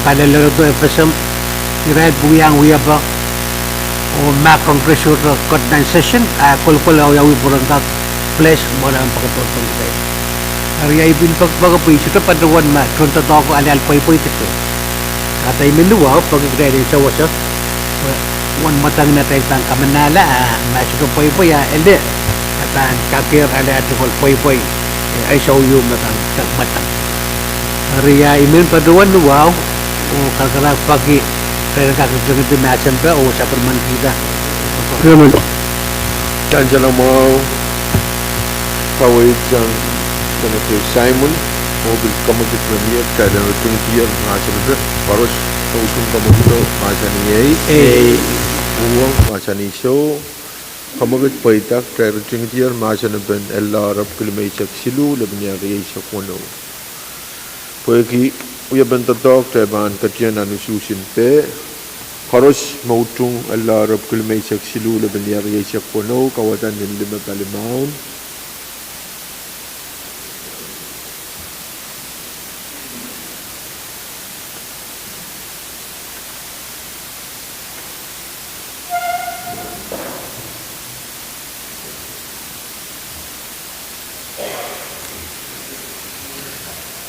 padala ito FSM grade Pwuhng pa o ma-congressional court 9 session kulkul yawi purangkak place mo na ang pagkatotong grade area ibin pagpagapoy sito padawan ma trontato ko alal poy tito katay minuwa pag-grade sa wasak wan matang na tayo tang kamanala masuk poy elde atan kakir ada atukol poy ay sa uyo matang matang area imen paduan wow o kakara pagi kaya kakagagad din nasan pa o sa permantida dan jalan mau kawit sang Senator Simon mobil kamu di premier kada tungkian masan be harus usung kamu itu masan yai Pwuhng masan iso kamu ket paitak kada tungkian masan ben ella rap kilometer silu lebnya reisa kono Pwuhng uya bentatok teban katian anususin pe harus mautung ella rap kilometer silu lebnya reisa kono kawatan din 5 kalimaun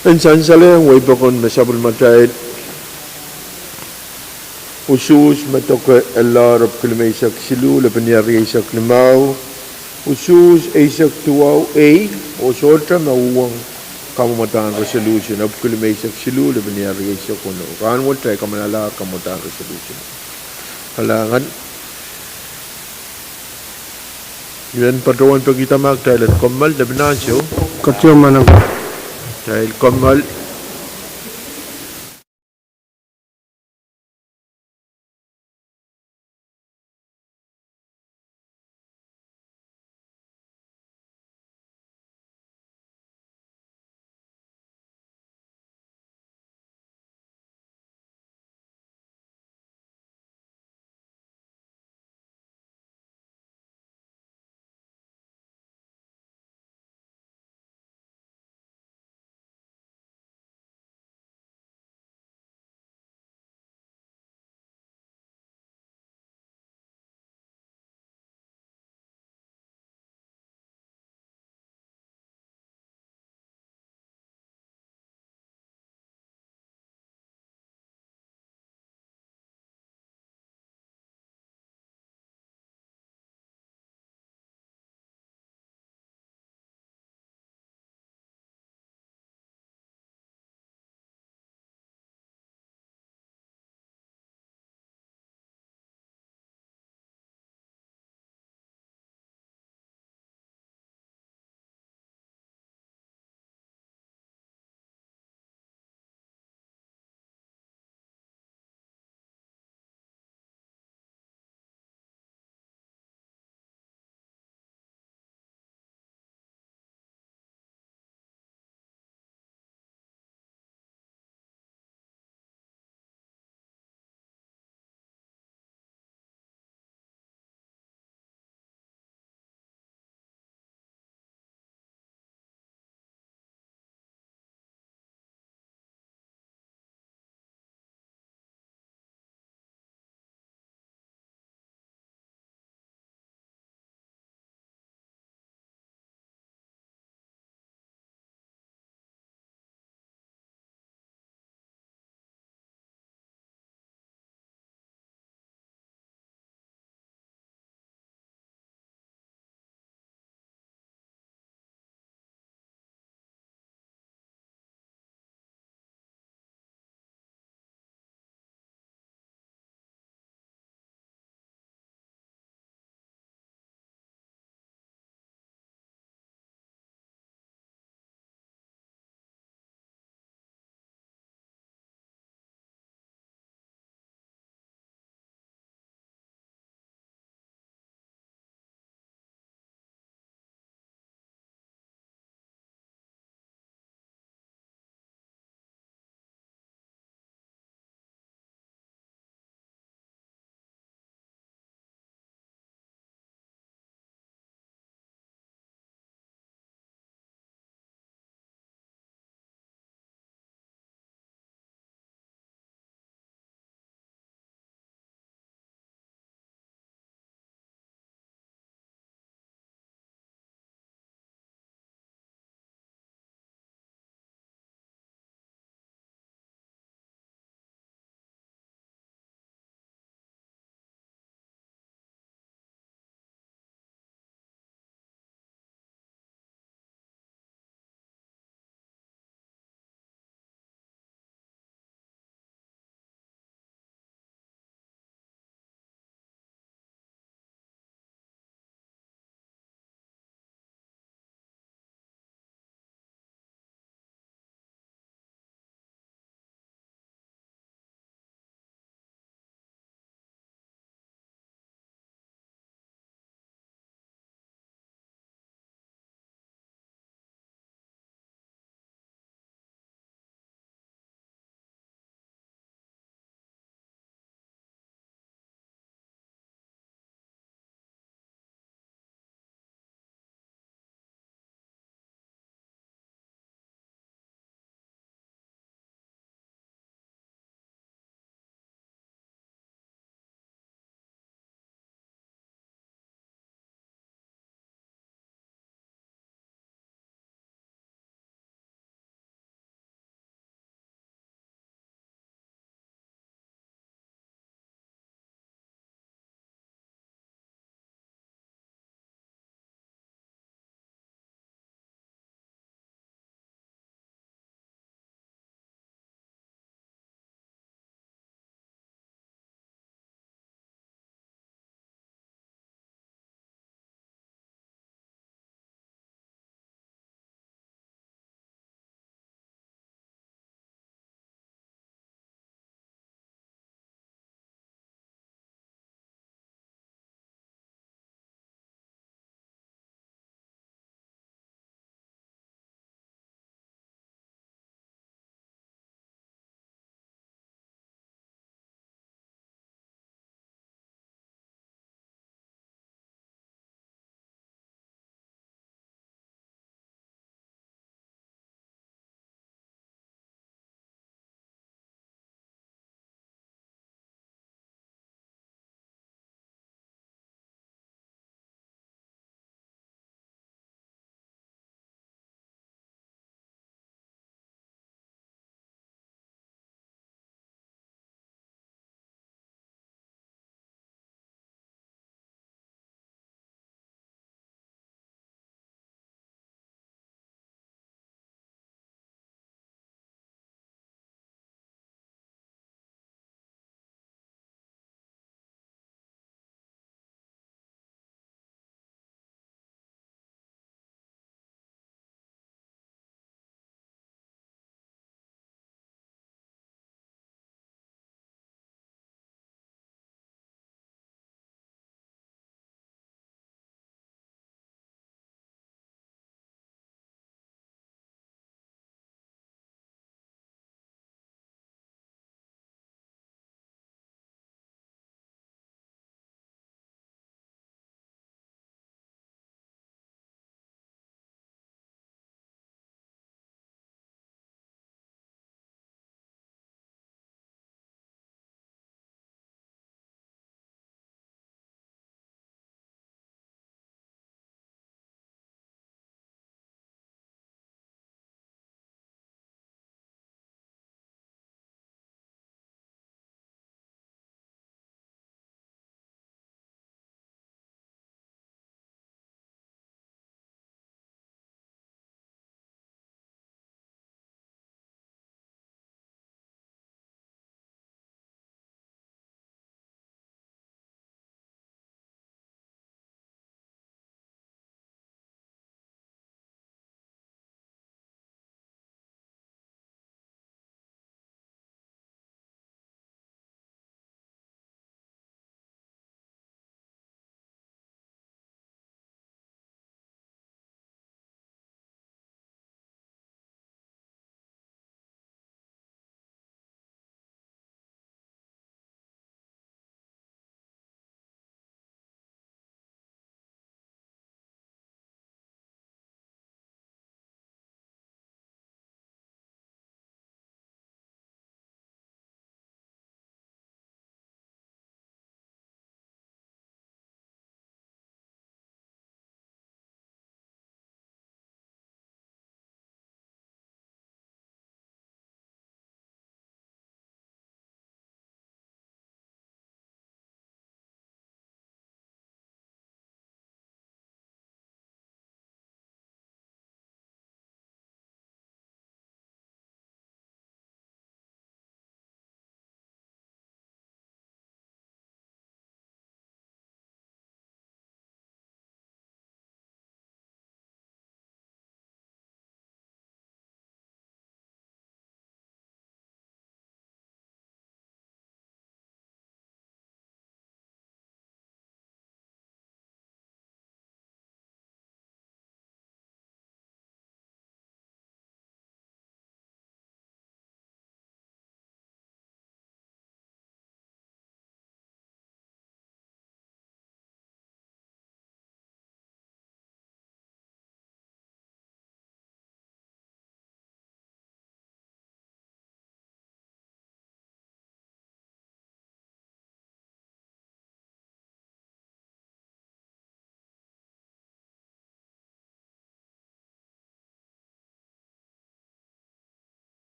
Insan saling wajibkan masyarakat matait usus matok Allah rab kilometer silu lepenyar isak limau usus isak tuau usota mawang kamu matan resolution rab kilometer silu lepenyar isak kono kan mo try kamanala kamu matan resolution halangan yun patuan pagita magtailat komal lebenan siyo Katyo manang dahil komal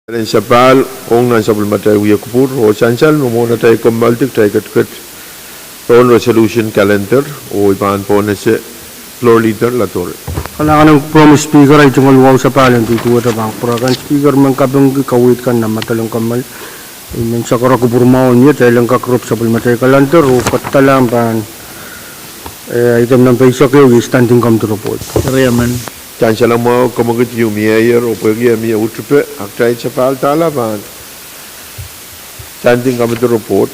Dan sapal ong nan sabul matay uya kupur o chansal mo na tayo kumaltik tayo kat on resolution calendar o iban po na si floor leader Lator. Kailangan ng promise speaker ay tungal wow sa palen tutuwa ta bang purakan speaker man kabang kawit kan na matalong kamal men sakara kupurmaon niya tayo lang kakrop sa bulmatay kalanter o katalang pan item ng paysa kayo standing come to report. Kariyaman. Chansal mo kumagit yung mayor o pwede yung utupe aktay sapal talaban standing come to report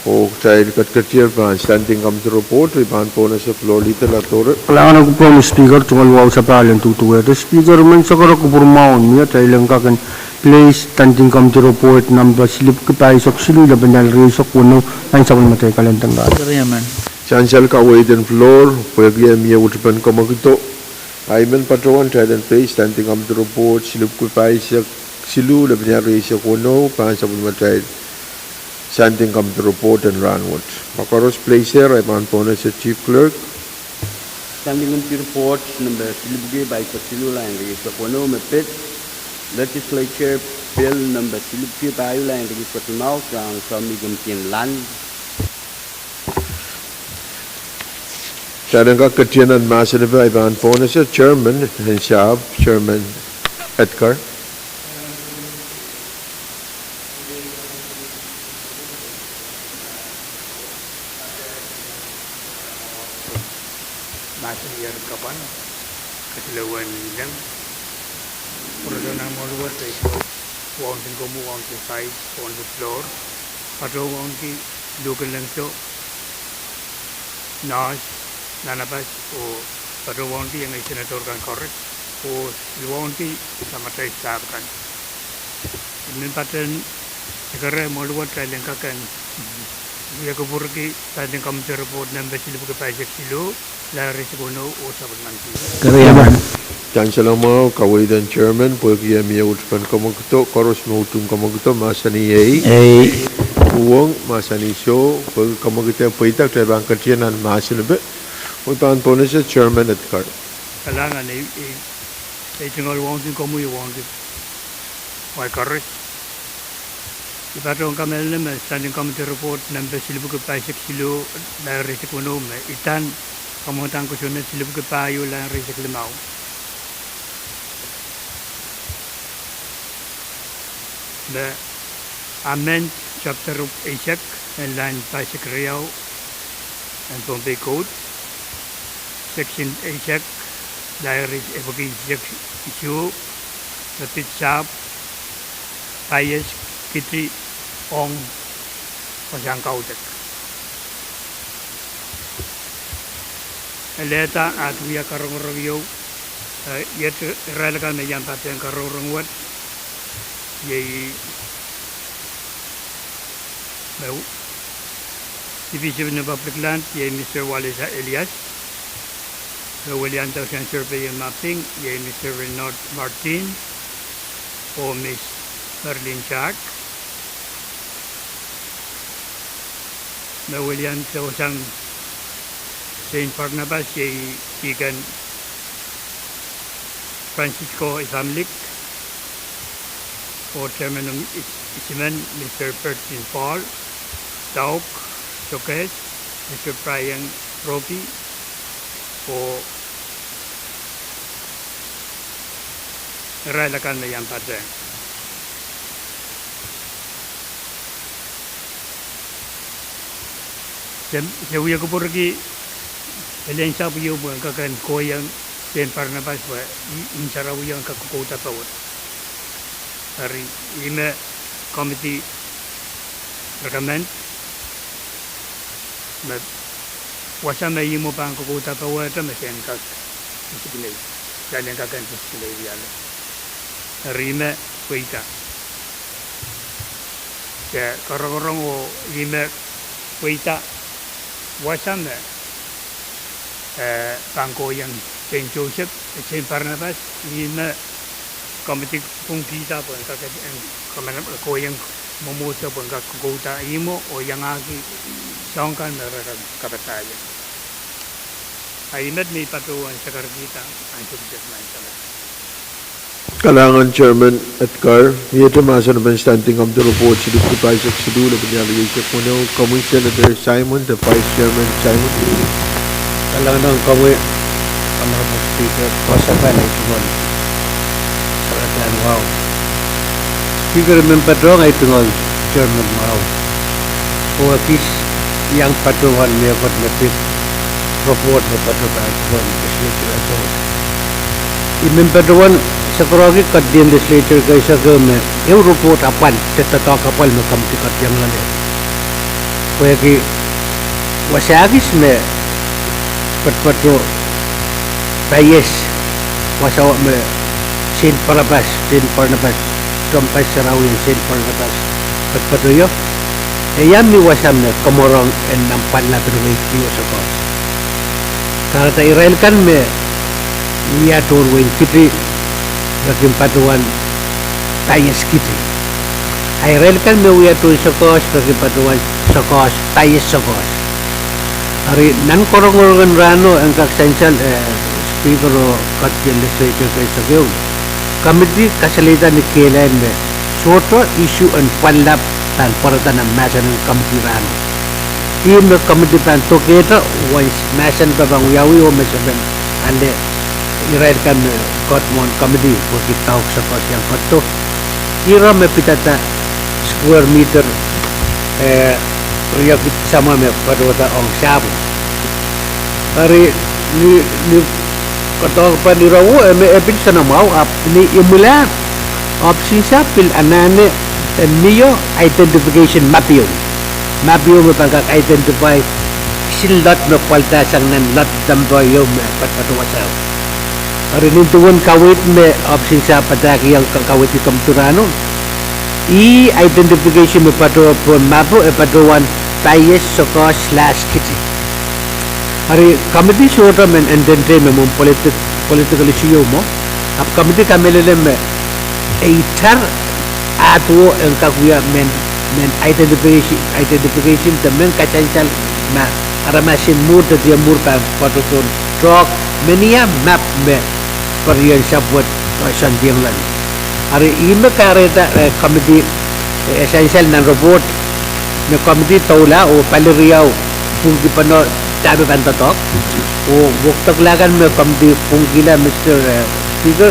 o tayo kat pan standing come to report iban po na si floor leader Lator. Kailangan ng promise speaker tungal wow sa palen tutuwa ta speaker man sakara kupurmaon niya tayo lang kakan place standing come to report number slip kapay sa silu laban ng reso kuno ay sa bulmatay kalantang Kariyaman. Chansal ka waiting floor pwede yung utupan kumagito Ayman patrawan tayo dan place standing come to report silup kupay sa silu laban ng reso kuno pan sa bulmatay standing come to report and runward. Makaros place here ay man po na si chief clerk. Standing on the report number Silibugay by Pasilula and Regis Pahrek Mepit Legislature Bill number Silibugay by Ula and Regis Pahrek ang Kamigumtian Land. Sadang ka katiyanan masa na ba iban po na si chairman and siya chairman Edgar. Masih kapan kesilawan yang perdana maluat itu wang tingkamu wang di side on the floor atau wang di local lengso nas nanapas o atau wang di yang senator kan korek o wang di sama saya sahakan ini paten sekarang maluat saya lengkakan dia keburki tadi kami terpot nambah silu ke pajak silu lari sekono o sabar nanti. Kariyaman. Chancellor mo kaway dan chairman pwede yung utupan kumagito koros mo utum kumagito masani Pwuhng masani show pwede kumagito pwede tayo bang katiyanan masa na ba upan po na siya chairman Edgar. Kailangan tinggal wang din kamu yung wang din why karis Ibaratong kami naman, standing committee report, number silubu ke pajak silu, lari sekono, itan, kamutan ko sunod silubu ke payo, lari seklimau. The amend chapter of Ishak and line pajak Riau and Pohnpei Code, section Ishak, lari evoki issue, the pit sharp, payas, kitri, ong pasangkau tek. Eleta at via karong review yet relakan yang paten karong wat ye bau Division of Public Land ye Mr. Walisa Elias William Towson Survey and Mapping ye Mr. Renaud Martin o Miss Merlin Chak na William Towson Saint Barnabas ye Igan Francisco Isamlik o Chairman of Isiman Mr. Pertin Paul Tauk Sokes Mr. Pwuhng Ropi o Ralakan na yan pati. Sa uya ko po rin Elen sa puyo mo ang kakan koyang Saint Barnabas wa insaraw yang kakukota pa wot. Hari ina committee recommend na wasa na imo pa ang kakukota pa wot na sen kak isikilay. Kalian kakan isikilay diala. Hari ina kuita. Ya korong-korong o ina kuita wasa na bangko yang Saint Joseph, Saint Barnabas, ina committee kung kita po ang ko yang mumusa po ang kakukuta imo o yang aki songkan nararag kapatayan. Ay inad may patuwan sa karkita ang subject na ito. Kalangan Chairman Edgar, Mieto Masa na standing up the report si Deputy Pahrek Sidhu na Legislature kuno kami Senator Simon, the Vice Chairman Simon. Kalangan kami Honorable Speaker, pasakan ay tungol sa katan wow. Speaker mempadrong ay tungol Chairman wow. O akis yang patuhan niya kot napit report na patuhan tungol Legislature. Mempadrong sa kurogi kat di Legislature kaysa kami yung report apan tetatak kapal makamtikat yang lain. Kaya ki wasagis me patpato Payes wasawa me sin parabas tompas sarawin sin parabas patpatuyo yami wasam na komorong en nampan na pero kiyo sa kos karena Israel kan me niya turwin kitri lakim patuan Payes kitri Israel kan me wiya turwin sa kos lakim patuan sa kos Payes sa kos hari nan korong-korongan rano ang kaksensal Speaker o Kadkadaur Legislature kaysa gayon. Kami di kasalita ni Kailan me soto issue and panlap tan paratan ang masan ng kamitiran. Iyon na kami di pan together once masan pa bang uyawi o masaban ande irail kami kotmon kami di po kitawag sa kosyang koto. Ira me pitata square meter riyak sama me padota ong sabu. Hari ni katong panirawo may epin sa namaw ni imula option sa pil anane niyo identification mapio mo pagka identify silot no kwalta sang nan lot damboyo patpatuwasaw ari nintuon kawit me option sa pataki ang kawit itong turano identification mo pato po mapo patuwan Payes /kitty hari committee shota men and then me mong political issue mo ap committee kamelele me eitar atwo ang kakuya men identification the men kachansal ma aramasin mur the mur pa patutun truck menia map me pariyan sabot sandiang lan hari ime kareta committee essential nan report me committee taula o paliriyaw kung di pano tabi pantatok o buktok lagan me kamdi punggila Mr. Speaker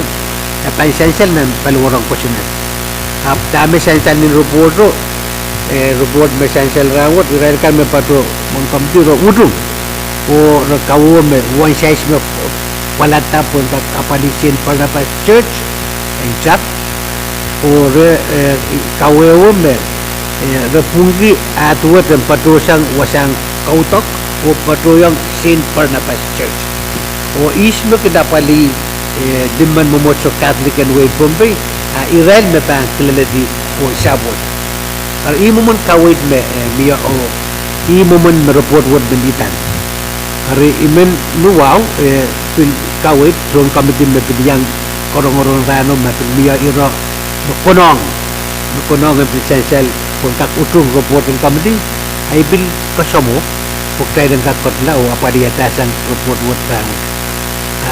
pansensal na paluwarang questionnaire ap dami sensal ni report me sensal rawat irail kan me pato mong kamdi ro udum o rakawo me one size me palata pun kapalisin para pa church and chap o kawewo me repunggi atuat dan patosang wasang kautok o patuyang St. Barnabas Church. O ismo kinapali dimman momotso Catholic and way Pohnpei Israel me pa kilaladi o sabot. Ar imo man kawit me miya o imo man report word benditan. Ari imen nuwaw pil kawit from committee me piniyang korong-korong rano matin miya iro nukonong ang presensal kung kakutung report ng committee ay bil kasamo pagkay ng kakotla o apariatasan report word rano.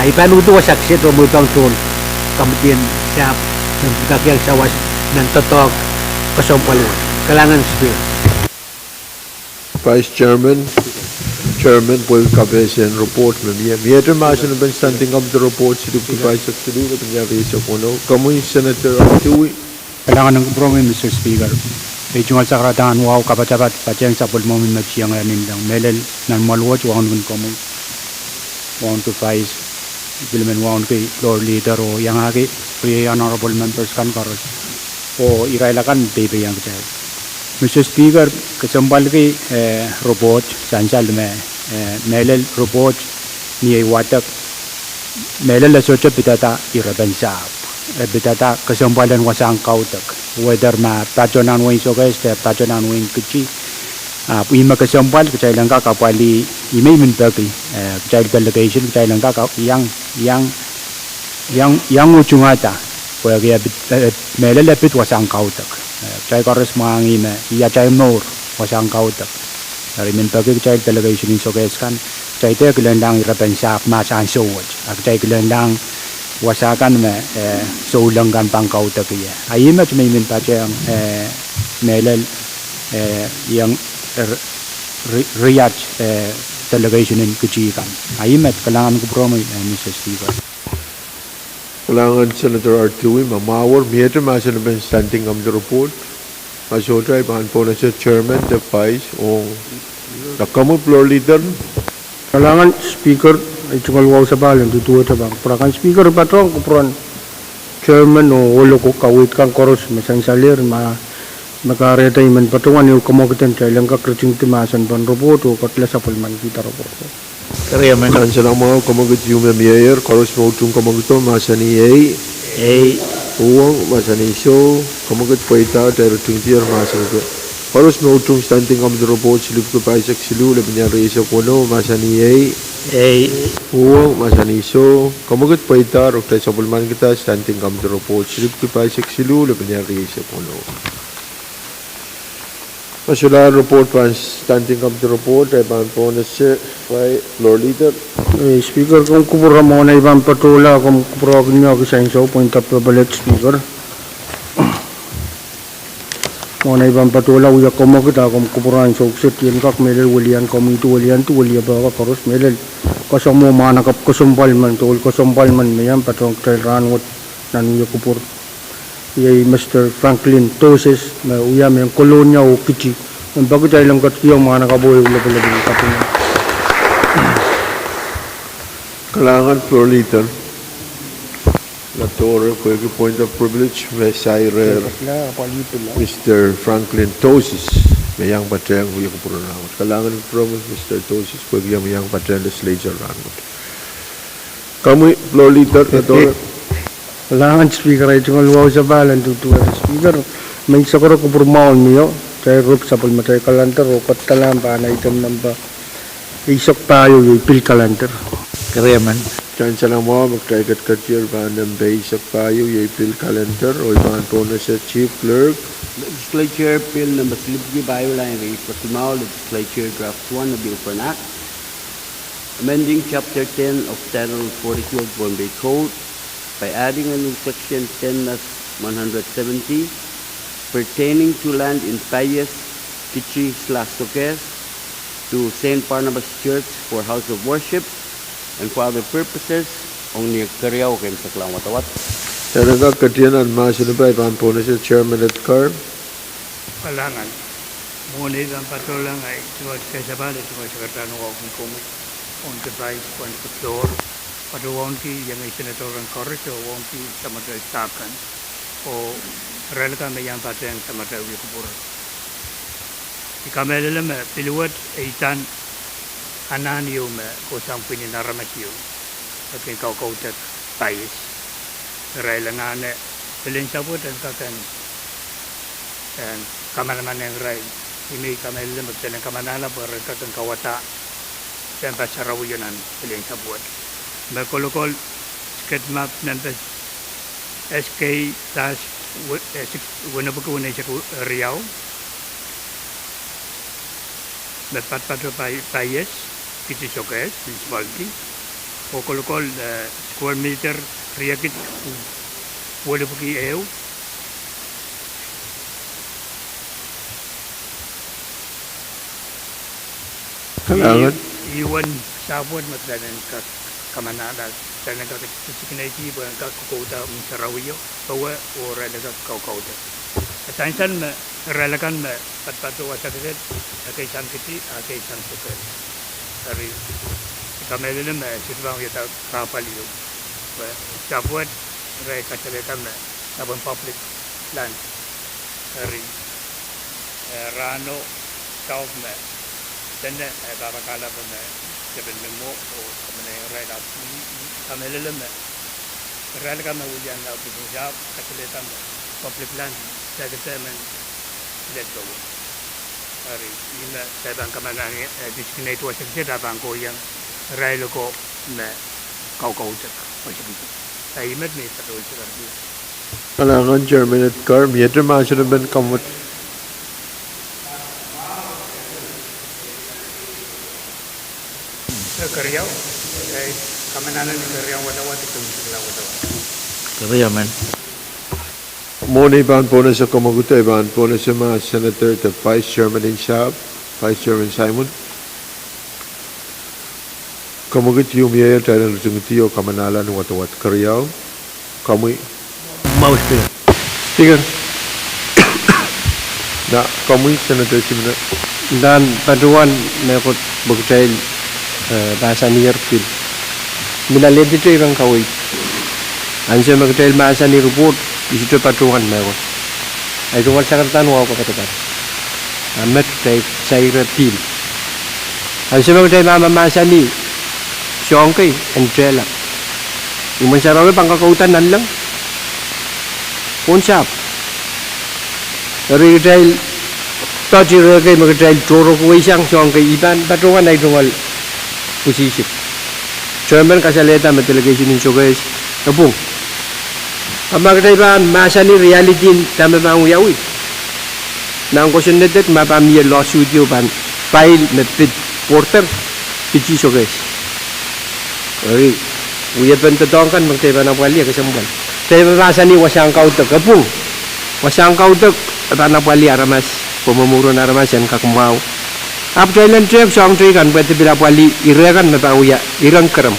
Ipanu ito wasaksit o mo itong tuon kamitian siya ng kakyang sawas ng totog kasampaluan. Kalangan spirit. Vice Chairman Pwuhng Kapesen report Mieto Masa na standing up the report si Deputy Pahrek Sidhu na nangyari sa kuno. Kamuy Senator Pwuhng. Kailangan ng kompromi, Mr. Speaker. Ijungal sa karatangan wow kapat-kapat patyang sa pulmomin magsiyang nindang melel nan malwat waon kun komo waon to vice bilmen waon kay floor leader o yang hagi pre honorable members kan karos o irailakan baby yang kaya Mr. Speaker kesempal kay robot sansal me melel robot ni watak melel la socha pitata irabansa bitata kesempalan wasang kautak whether ma tajonan wing so guys te tajonan wing kichi ima kesempal kecai langka kapali ime min bagi kecai delegation kecai langka yang ujungata pagi mele lepit wasang kautak kecai karos mangi me iya cai nor wasang kautak dari min bagi kecai delegation so guys kan kecai te gelendang irapen sap ma san so kecai gelendang wasakan me so ulangan pangkau takiya ayimat may min pachang melal yang Riyadh delegation in kuchikan ayimat kalangan ko promo Mr. Speaker Kalangan Senator Artui mamawar miyete masan ben standing am the report masodra iban po na siya chairman the vice o nakamu floor leader Kalangan speaker ay cungal wow sa balan tutuwa sa bang prakan speaker patrong kupuran chairman o walo ko kawit kang koros masang salir makareta iman patungan yung kamokitan sa ilang kakritsing timasan pan roboto katla sa palman kita roboto Kaya man. kan sa mga kamagit yung mayor koros mo itong kamagito masani Pwuhng masani so kamagit paita tayo itong tiyer masani ko koros mo itong standing am the report silip ko pa isak silu labi niya reisa kono masani Pwuhng masani so kamagit paita rok tayo sa palman kita standing am the report silip ko pa isak silu labi niya reisa kono Masula report pan standing up the report ay pan po na siya by floor leader. Speaker kung kupura mo na ibang patula kung kupura ko niyo ako sa inyo point of privilege speaker mo na ibang patula uya ko mo kita kung kupura ang suksit yan kak melel walian komitu walian tu walia ba karos melel kosong mo manakap kosumpal man tuol kosumpal man mayam patong trail ranwot nanuya kupur Yay Mr. Franklin Toses na uyam yung kolonya o kichi ang bago tayo lang katiyong mga nakabuhay ula-ula ng kapin Kalangan floor leader. Latore ko yung point of privilege may Sirer Mr. Franklin Toses mayang patreng huya ko puro na Kalangan promise Mr. Toses ko yung mayang patreng legislature rangot. Kamu floor leader Latore. Kalangan speaker ay cungal wow sa balan tutuwa speaker may sakura ko purmaon niyo tayo rup sa palmatay kalantar o katalam pa na item namba isok tayo yung pil kalantar Kaya man. Diyan sa lang mo magkaigat katir ba ng basic tayo yung pil kalantar o ibang po na sa chief clerk Legislature Bill number Slipgy Byline Ray Patimao Legislature Draft 1 of the Open Act amending Chapter 10 of Title 42 of Pohnpei Code by adding a new section 10-170 pertaining to land in Payes, Kichi/Sokes to St. Barnabas Church for house of worship and for other purposes only karyaw kay sa klang watawat. Talaga katiyan ang masinabay pan po na siya chairman at car. Kalangan. Muna ang patulang ay tuwag sa sabali, tuwag sa kartano ko kung on the vice, on the floor. Pada wonti yang senator orang korek o wonti sama ada stakan o relakan yang pada yang sama ada uya kubur. Jika dalam piluat itan anan yo me kosang pini naramat yo. Tapi kau tak payis. Relakan pilih sabut dan kakan dan kameraman yang rai ini kamera dalam berjalan kamera lah berkakan kawata dan pasar rawuyanan pilih sabut. Berkolokol skate map nanti SK dash wena buku wena cek Riau dapat pada Payes kita Sokes municipality kolokol square meter riakit wena buku EU Kalangan iwan sabun matlanan kat kamanada dan negara sekinati berangkat kota Sarawiyo bawa orang negara kau-kauda. Asalkan relakan pat-patu wasaket akai samkiti akai samsuket. Dari kami dalam situang kita kapal itu. Sabuat rai kacalekan sabun public land dari Rano South dan barakala pun Japan Memo or kemudian rai dah kami dalam relakan ujian dah berjawab kacalekan public land saya kata let go. Hari ini saya bangka mana ni di sini itu asyik saya dah bangko yang rai loko na kau cak macam itu. Saya imat ni satu sekarang. Kalangan German at car meter masih ben kamut. Kerja, Kamenanan ni kerja wadawa itu mesti wadawa. Kaya man. Morning ban bonus sa kamagutai ban bonus sa mga Senator the Vice Chairman in Shab, Vice Chairman Simon. Kamagut yung miya tayo ng tungtiyo kamanalan ng watawat karyaw. Kamu Mau Speaker. Speaker. Na kamu Senator Simon. Dan paduan mekot buktail bahasa nier pil. Minalit itu yang kawai. Anse buktail bahasa ni report itu paduan mekot. Ay tungal sakartan wa ko katakan. Amet tay sayra pil. Anse buktail bahasa ni siongkay entrela. Yung masyarawe pangkakautan nan lang. Unsap. Dari dahil tadi ragai magdahil toro ko isang siongkay iban patungan ay tungal position. Chairman kasaleta met delegation in Chogais. Pwuhng. Ang magdahil masa ni reality tama bang uyawi. Nang question nedet mapamiyal lawsuit yo ban file met pit porter kichi Chogais. Oi, uya pentetongkan magdahil na pali kasamban. Tayo masa ni wasang kautek Pwuhng. Wasang kautek tanah pali aramas pemumurun aramas yang kakmau. Ap Thailand trip song tri kan pwede bila pali irakan mapa uya irang kerem.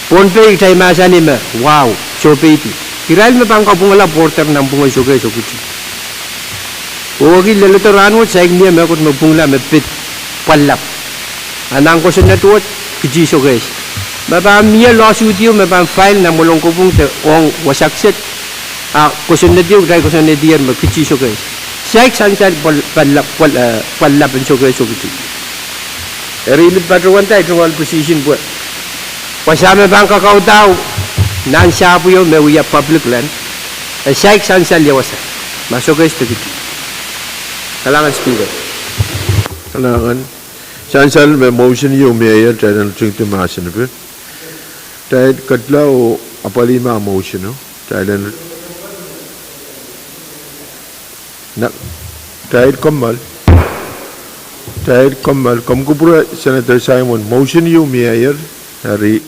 Pohnpei Thai masa ni me wow chopeti. Kiral me pang kapungala porter nampung soge sokuti. Ogi leleto ranwo saik ni me kot mapungla me pit palap. Anang ko senatuot kiji soge. Mapa mia lawsuit yo mapa file na mulong kupung te ong wasakset. Question na diyo dahil question na diyan magpichi so guys. Siya sansan palap so guys so gitu. Rimit patruan tayo tungal position buat. Pasama bang kakao daw nan siya po yung may public land. Siya sansan liwasan. Masuk guys to gitu. Kalangan Speaker. Kalangan. Sansan may motion yung mayor tayo ng tungti masin na. Tayo kadlaw apalima motion no. Tayo nak tayo kamal kamkupura Senator Simon motion yung mayor hari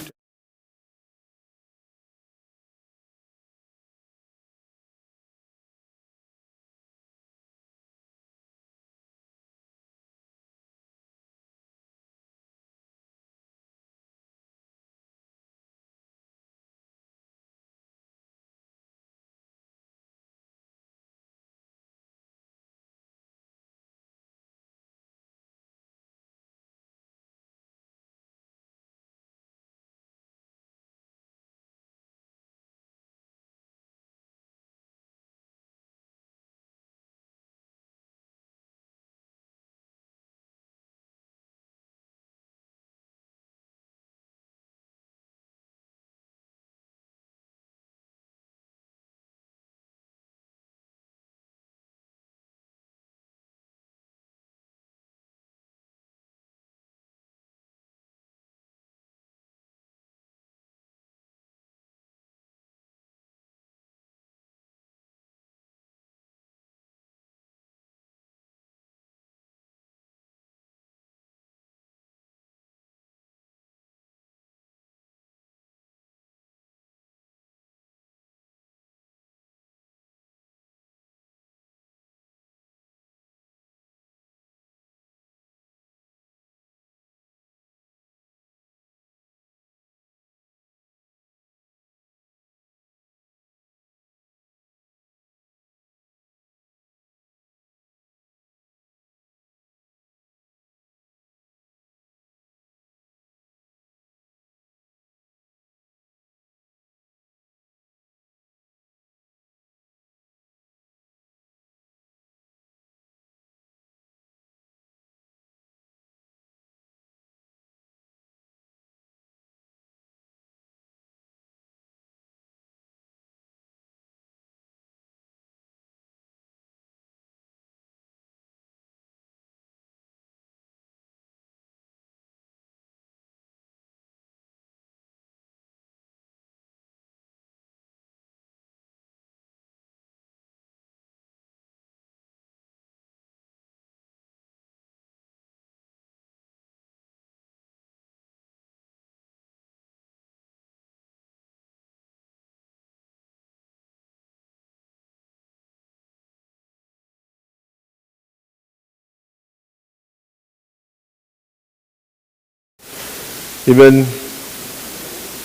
Even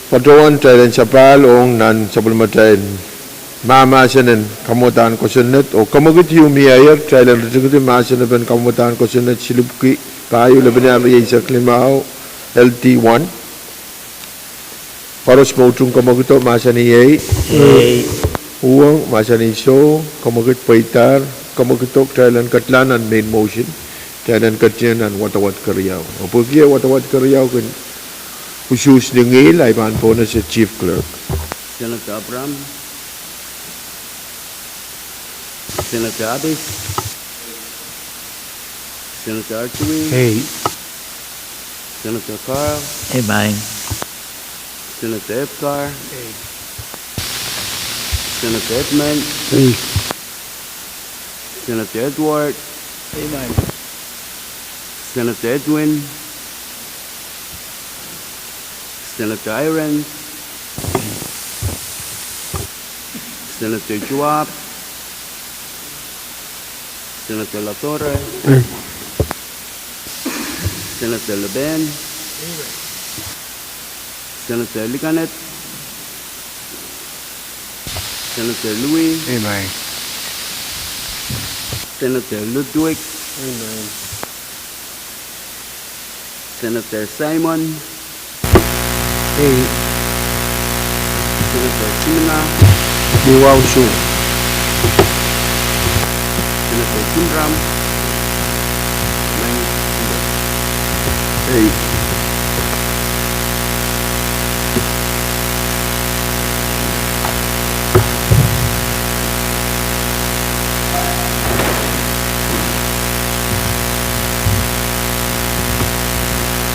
Patawan Thailand Chapal ong nan supplementain Mama senen kamutan ko sunet o kamagit yumi ayer Thailand Rejekti Masene ben kamutan ko sunet silupki payu lebenya yisa klimao LT1 Paros Pwuhng kamagito masani yei Pwuhng masani so kamagit paitar kamagitok Thailand katlanan main motion Thailand katyanan watawat karyaw o pagya watawat karyaw kan khusus ningil ay pan po na si Chief Clerk Senator Abram, Senator Abis, Senator Archie, Hey. Senator Carl, Amen. Senator Epcar, Senator Edmund, Hey. Senator Edward, Amen. Senator Edwin, Senator Irons, Senator Joab, Senator La Torre, Senator Leben, Senator Liganet, Senator Louis, Amen. Senator Ludwig, Senator Simon, Senator Simona, Pwuhng. Senator Sunram, hey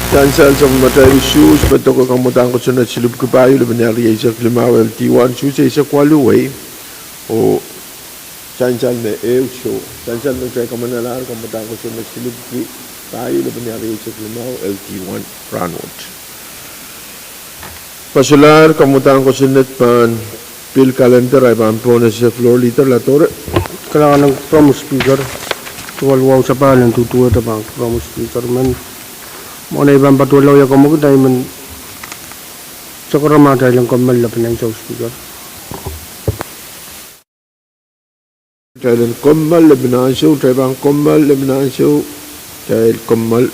Chancel sa matay shoes beto ko kamutan ko sunod silub ko payo lebenya yisa klimao LT1 shoes isa kwaluway o Chancel me show Chancel me try kamanalar kamutan ko sunod silub ko payo lebenya yisa klimao LT1 Ranwood Pasular kamutan ko sunod pan bill calendar ay pampo na sa floor leader La Torre Kailangan ng promise speaker. Tuwal-waw sa palan, tutuwa na bang promise speaker man. Mo na ibang patulaw ya kamagit ay man sa karamata lang kamal na pinang sa speaker. Thailand Kommal Lebanon show Thailand Kommal Lebanon show Thailand Kommal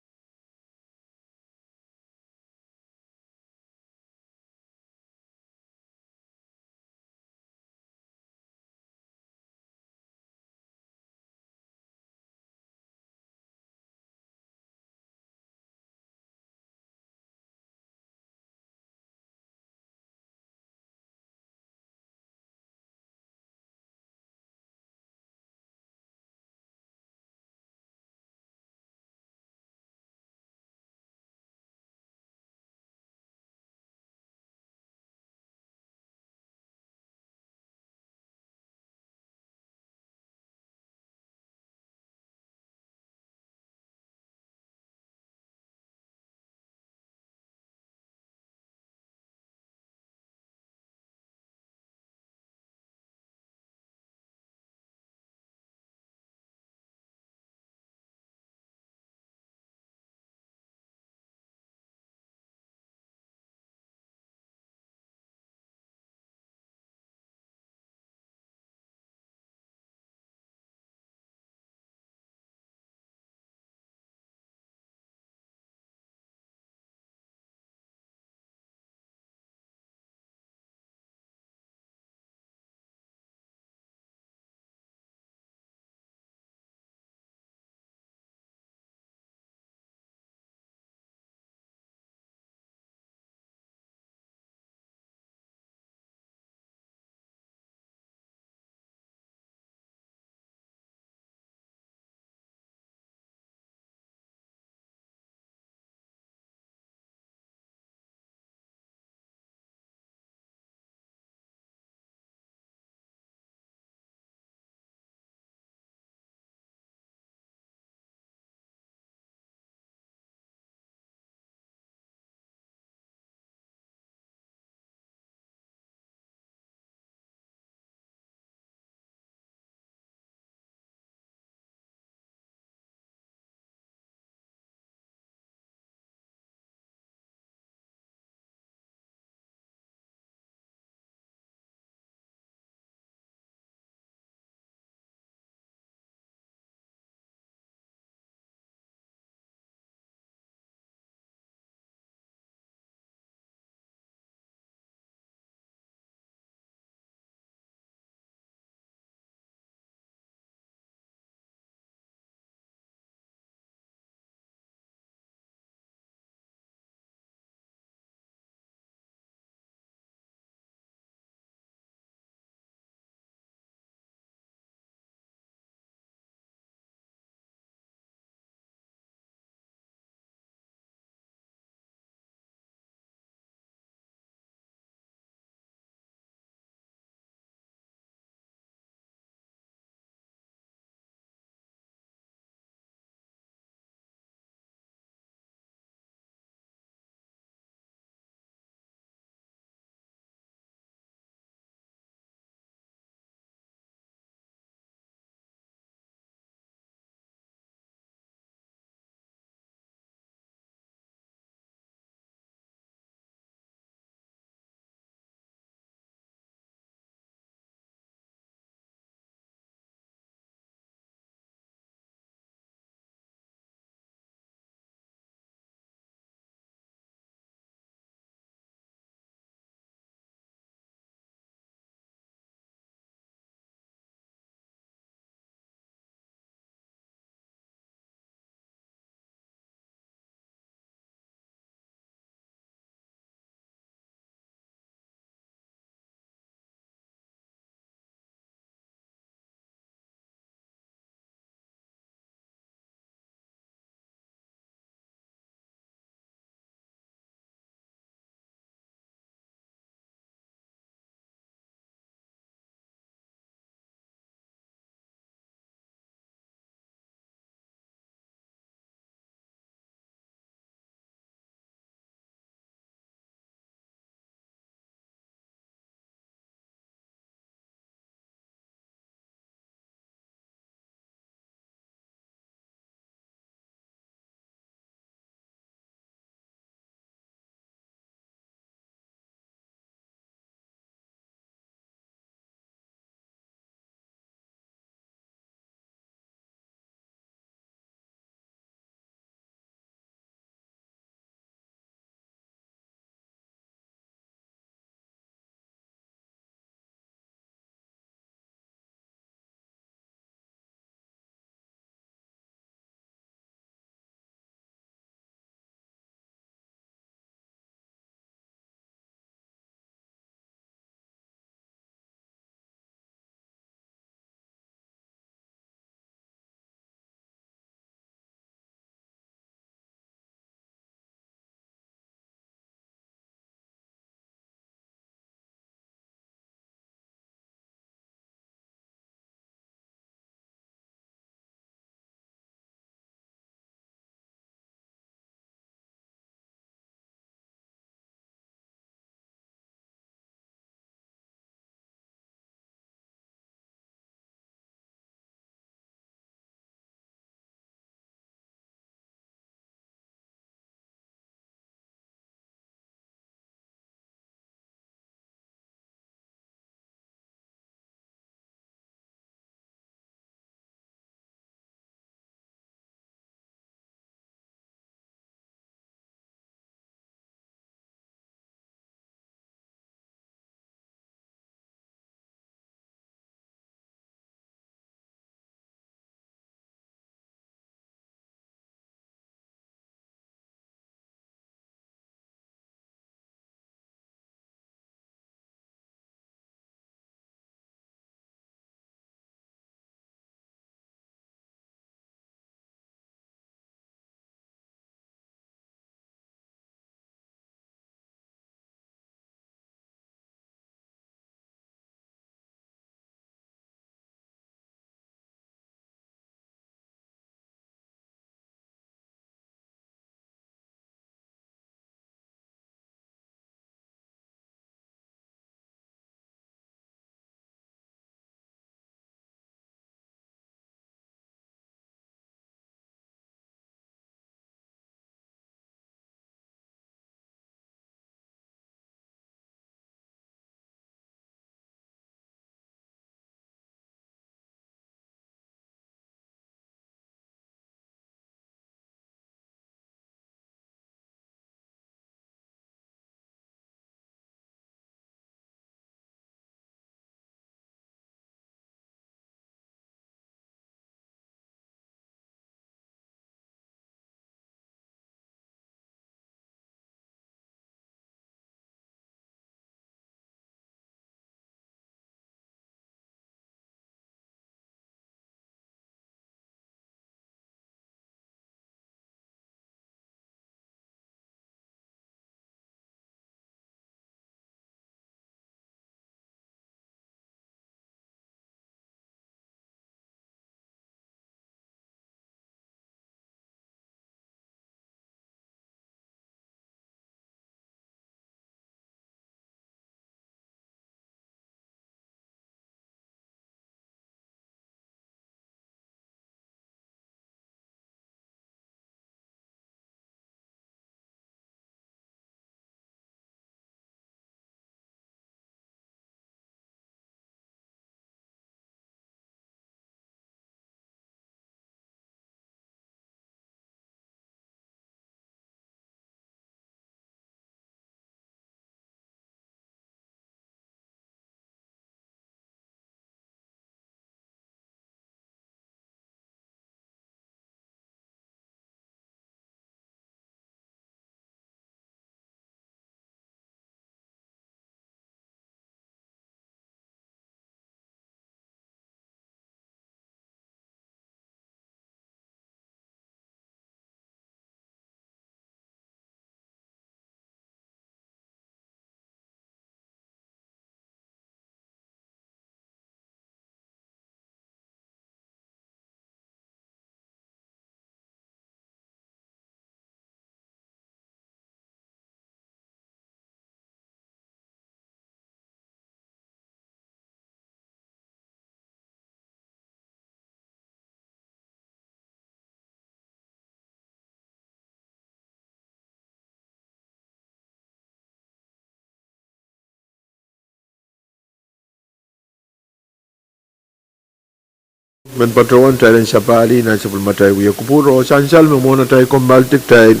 men patroan tayo sa pali na sa pulmatay uya kupuro sansal muna tayo kumbaltik tayo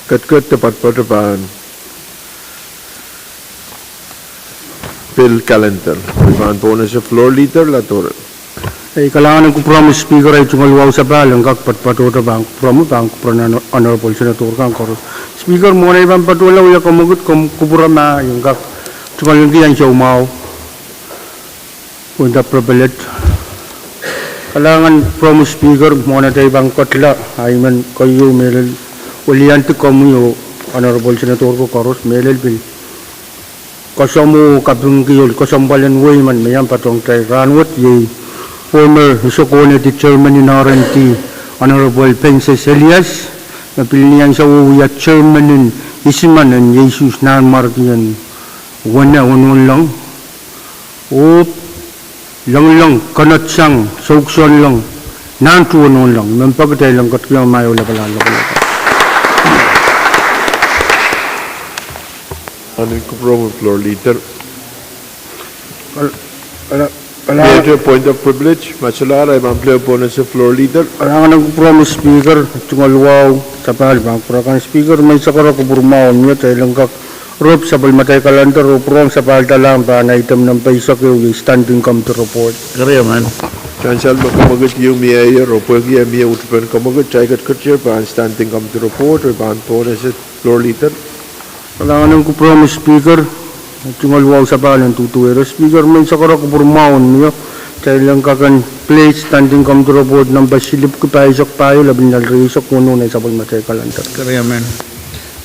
kat tepat patapan bill calendar iban po na sa floor leader lator ay kailangan ko promise speaker ay tungalwaw sa balang kak patpatuta bang promo bang kupuran honorable senator kang koros speaker mo na ibang patulaw ya kumugut kupura ma yung kak tungal yung siya umaw punta privilege kailangan promise speaker mo na tayo bang katla ay man kayo melel ulian to kamu honorable senator ko koros melel bil kasamu kapung kiyol kasambalan way man mayam patong tayo ranwat ye former Sukoneti Chairman in RNT, Honorable Princess Elias, napilihan sa uya Chairman in Isiman and Jesus Nan Markian, wana lang, lang, kanat siyang, saukson lang, nantuwan lang, mampagtay lang katkiyang mayo lakalala ko. ano ko promo floor leader Major point of privilege, masalara ay mampleo po na sa floor leader. Kailangan nag-promise speaker, tungalwaw, sa palibang, purakan speaker, may sakara ko burmaon niya, tayo lang kak, rope sa balmatay kalantar, o purong sa palta lang, pa na item ng paisak yung standing committee report. Kaya man. Chansal makamagat yung mayor, o pwede yung mayor utupan kamagat, chaykat kutya, pa standing committee report, o iban po na sa floor leader. Kailangan nag-promise speaker, tungalwaw sa palan tutuero speaker may sakara ko burmaon niyo tayo lang kakan place standing committee report ng basilip ko pa isak payo labing nalriso kuno na sa pagmatay kalantar. Kaya man.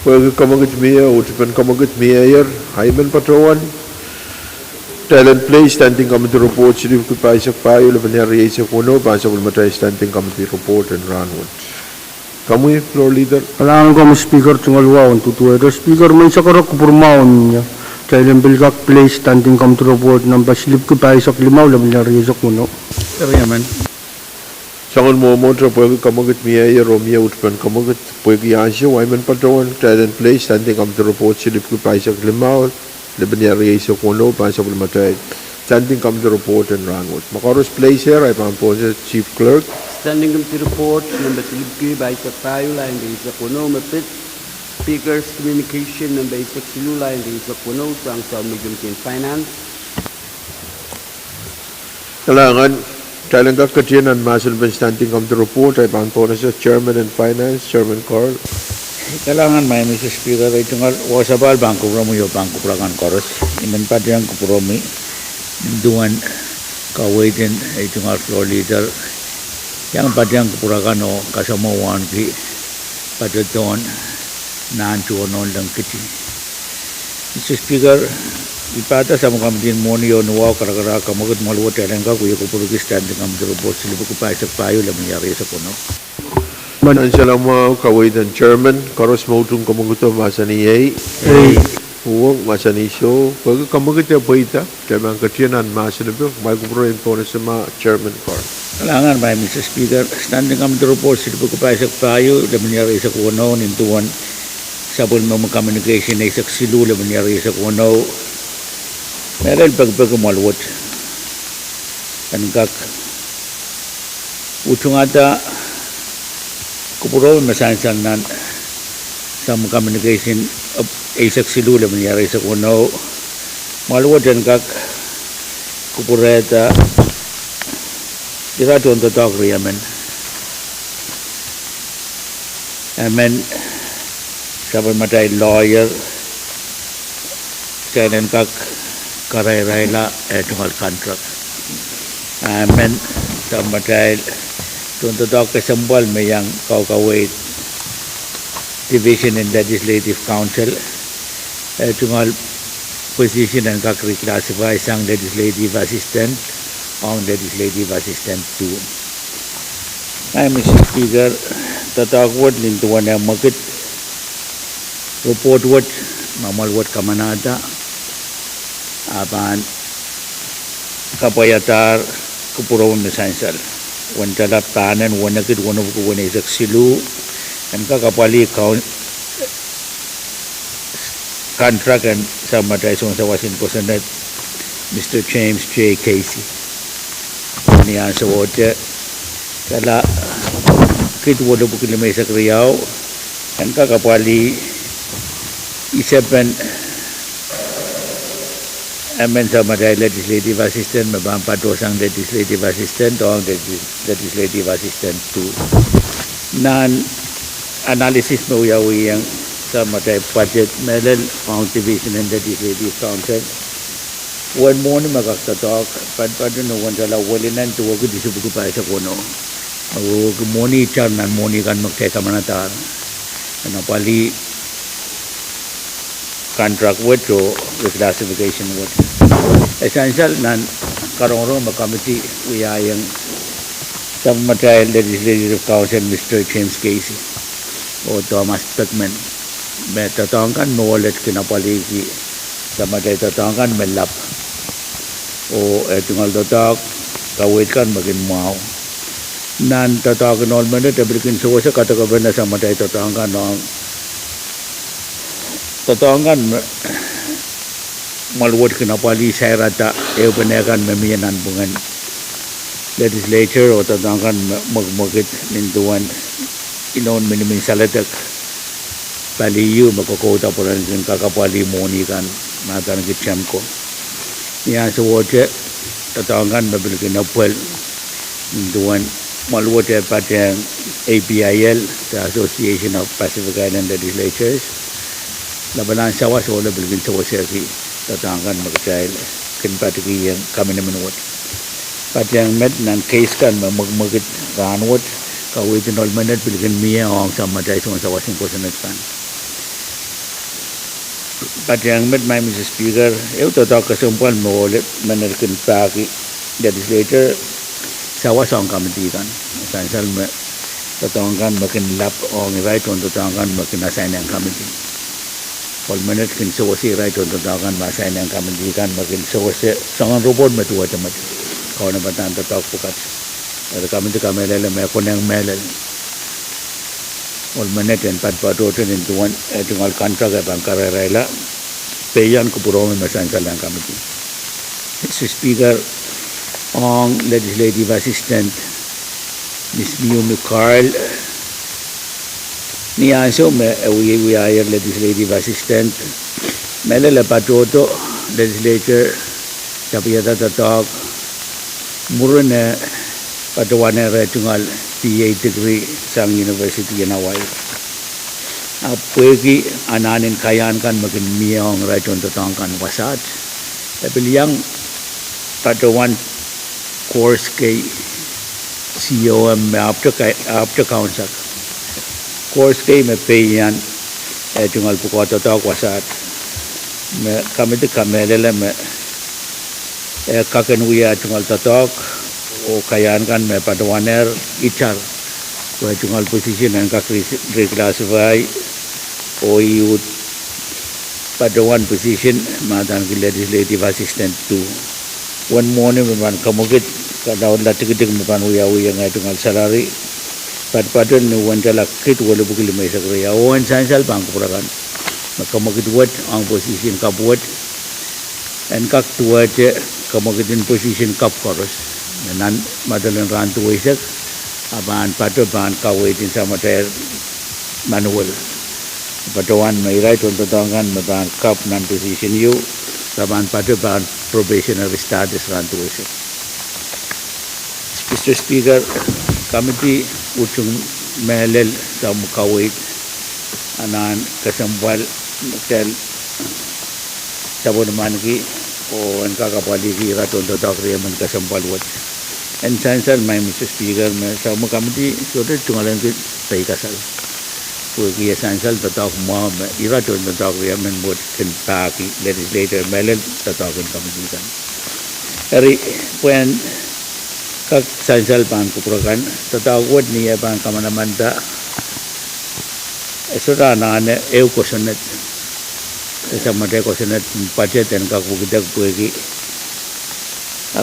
Pwede kamagat mayor, utupan kamagat mayor, hayman patroan, talent place standing committee report, silip ko pa isak payo labing nalriso kuno, pa sa pagmatay standing committee report and runward. Kamu floor leader. Kailangan ko speaker tungalwaw tutuero speaker may sakara ko burmaon niyo Kailan bilgak place standing committee report ng basilip ko pa isak limaw labing narisak mo no. Kaya man. Sangon mo motor pwede kamagat miya Romeo utpan kamagat pwede yansyo wayman patawan talent place standing committee report silip ko pa isak limaw labing narisak mo no pa sa pulmatay standing committee report and runward. Makaros place here ay pampo sa chief clerk. Standing committee report ng basilip ko pa isak tayo lang isak mo no mapit. Speaker's communication ng basic silula hindi sa puno sa ang sa medium in finance. Kailangan kailan kakatiyan ang muscle ben standing committee report ay pangpo na sa chairman and finance, Chairman Carl. Kailangan may Mr. Speaker ay tungal wasabal bangko promo yo bangko prakan koros. Iman pa diyang kupromi duwan kawaitin ay tungal floor leader. Yang pa diyang kupurakan o kasamuan ki padaton nancuan lang kiti. Mr. Speaker, ipata sa mga kamdin mo niyo nuwaw karakara kamagat maluwat yan ka kuya kupurugis standing committee report sila ko pa isak payo lamang yari sa kuno. Manan siya lang mga kawaitan chairman, karos mautong kamaguto masa niyay. Pwuhng masa nisyo, pag kamagat niya ba ita, kaya mga katiyanan masa na ba, may kupuruin po na sa mga chairman Carl. Kailangan may Mr. Speaker, standing committee report sila ko pa isak payo lamang yari sa kuno nintuan sabon mo communication na isak silula mangyari sa kuno meron pagpagkamalwot kanagak utong ata kupuro masansan nan sa communication isak silula mangyari sa kuno malwot kanagak kupureta dirato ang tatak riyaman amen sabi matay lawyer kailan kak karay-rayla etong contract amen sabi matay tuntutok kasambal mayang kawkawait division in legislative council etong position ang kak reclassify sang legislative assistant ang legislative assistant 2 ay Mr. Speaker tatakwad lintuan ang magit report what mamalwat kamanada apan kapayatar kupurawan na sansal wantalap tanan wanakit wanaw ko wanisak silu and kakapali contract and sa matay sa Washington Senate Mr. James J. Casey niya sa wote kala kit wodo bukil may sa kriyaw and kakapali isapan amen sa maday legislative assistant mabampa dosang legislative assistant o legislative assistant 2 nan analysis mo yawi yang sa maday budget melel Pwuhng division and legislative council wan mo ni magkakatok padpado no wan sala walinan tuwa ko disubuko pa sa kono o moni char nan moni kan magkay kamanatar na pali contract with o reclassification with essential nan karong committee uyayang sa maday legislative council Mr. James Casey o Thomas Tuckman may tatangkan knowledge kinapaligi sa maday tatangkan melap o etungal tatak kawit kan magin mau nan tatak nol minute tabrikin so sa katakaban na sa maday tatangkan ng tatangkan malwat kinapali sa rata eubanakan memiyanan bungan legislature o tatangkan magmagit nintuan inon minimin salatak paliyu makakota po rin kakapali moni kan matan kitsyam ko niya sa wote tatangkan mabilikin na puwel nintuan malwat patang APIL the Association of Pacific Island Legislatures labanan sawa sa wala bilgin sa wasaki tatangkan magkayal kinpatiki yang kami naman wat patang med nan case kan magmagit kanwat kawitin all minute bilgin miya ang sa matay sa wasing kusanat kan patang med may Mr. Speaker tatak kasumpan mo ulit manarkin paki legislature sawa sa ang committee kan essential tatangkan makin lap o right on tatangkan makin assign ang committee all minute kin sawa si right on tatangkan ma-assign ang committee kan makin sawa si sangan report matuwa tamat kau na batan tatak pukat ada committee kamelele may koneng melel all minute and patpatotin intuan etungal contract ang karerela payan ko puro may essential ang committee Mr. Speaker ang legislative assistant Ms. Pwuhng Carl niyaso may uyayar legislative assistant melala patoto legislature tapiyata tatak muruna patawana retungal PA degree sang university na Hawaii apwegi ananin kayan kan magin miyong reton tatangkan wasat tapiliyang patawan course kay COM after council course kay may payan tungal pukoto taw kwasat me kamite kamelele me kakenuya tungal tatok o kayan kan me padawaner ichar ko tungal position ang reclassify o youth padawan position madan legislative assistant 2 one morning man kamugit Kadkadaur latik-tik mapan uya-uya nga tungal salary padpadon ni wan jalak kit wala bukil may sakriya wan sansal bang kupurakan makamagitwat ang position kapwat and kaktuwat kamagitin position kapkoros nan madalan rantu isak aban pato ban kawitin sa matay manual patuan may right on tatangan maban kap nan position you taban pato ban probationary status rantu isak Mr. Speaker, committee utung melel sa mukawit anan kasambal tel sabon manki o ang kakapaligi raton tatakriya man kasambal wat and sansal may Mr. Speaker sa committee so that tungalan kit tay kasal Pwuhng sansal tatak mo iraton tatakriya man bot kin paki legislator melel tatakin committee kan eri when kak sansal pan kupurakan tatawad niya pan kamanamanta esura nane eu kosonet sa mate kosonet budget and kakugidag Pwuhng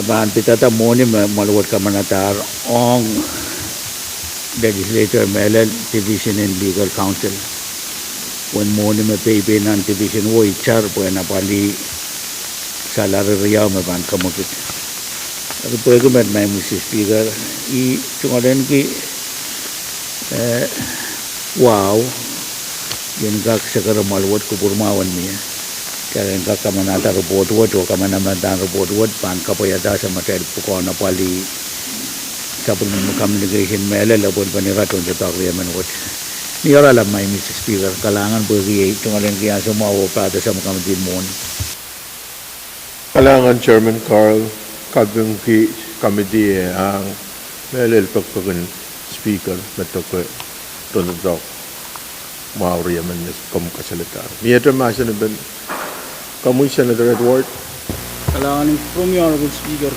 aban pitata moni malawat kamanatar ong legislature melel division and legal council when moni me pay nan division wo ichar po na pali salary riyaw me ban kamukit Requirement my Mr. Speaker, I chungaden ki wow, yan kak sakara malwat kupurmawan niya. Kaya kak kamanata report wat o kamanamatan report wat pan kapayada sa matay puko na pali sa communication mele labon paniraton sa takriyaman wat. Niyara lang my Mr. Speaker, kalangan po ki chungaden ki aso mawo para sa makamadin mo. Kalangan Chairman Carl Kabung ki committee ang melel pagpagan speaker matokwe tonodok mauriya man kom kasalita. Miyata masa na ben kamu Senator Edward. Kailangan ng from your honorable speaker,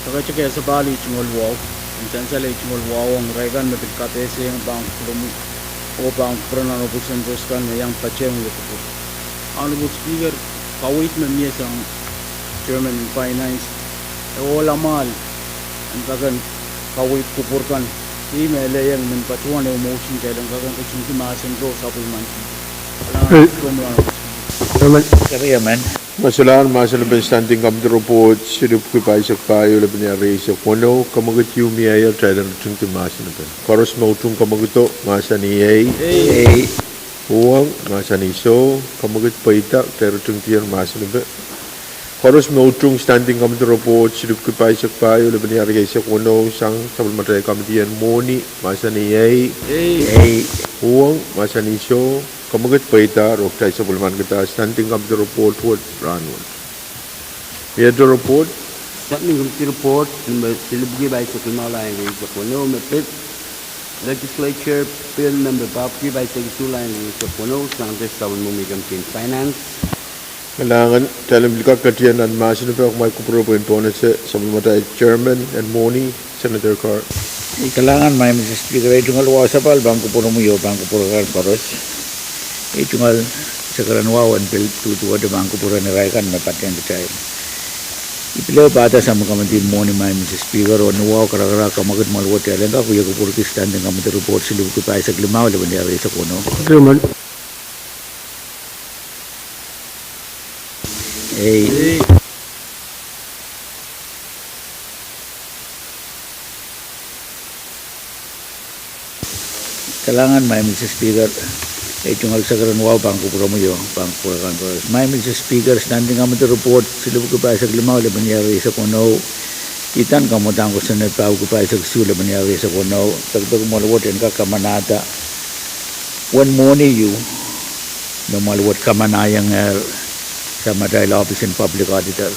kaya sa bali chungol wow, ang chancellor chungol wow ang regan na pagkatese ang bang from o bang from honorable senators kan yang pachem yung po. Honorable speaker, kawit na niya sa Chairman of Finance, wala mal, ang kagan kawit kupurkan, email yang menpatuan yung motion kaya lang kagan kucing timasin ko sa pulman. Kailangan from your honorable Kaya man. Masalaan masalang ben standing committee report sirup ki paisak payo laban ya reisa kono kamagat yumi ayal trailer tung ti masin ben. Koros mautung kamaguto masani ay. Pwuhng masani so kamagat paita trailer tung ti masin ben. Koros mautung standing committee report sirup ki paisak payo laban ya reisa kono sang sabul matay committee moni masani ay. Pwuhng masani so kamagat paita roktai sa bulman kita standing committee report what ranwan. Yado report Standing committee report silibgi by Sakima language the Pwuhng mepit Legislature bill number Pohnpei by Tegisu language the Pwuhng Sangte Sabun Mumigam Team Finance. kailangan talam lika katiyan at masin pa kung may kupropo po na sa matay chairman and Moni Senator Carr. Kailangan may Mr. Speaker ay tungal wasapal bangko puno mo yo bangko puro kan koros. Tungal sakaran wawan pil tutuwa de bangko puro ni raikan may patyan kacay. Ipilaw bata sa mga kamantin mo ni may Mr. Speaker o nuwaw karakara kamagat malwat yalan ka kuya ko puro kistan ng kamantin report silib ko pa sa glimaw laban niya rin sa kuno. Chairman. Kailangan may Mr. Speaker ay tungal sakaran waw bangko puro mo yo bangko puro kan koros. May Mr. Speaker standing kamantin report silib ko pa sa glimaw laban niya rin sa kuno. Itan kamutang ko sa nagpaw ko pa sa kusula laban niya rin sa kuno. Tagtag malwat yan ka kamanata. One morning you na malwat kamanayang sa Madrid Office and Public Auditor.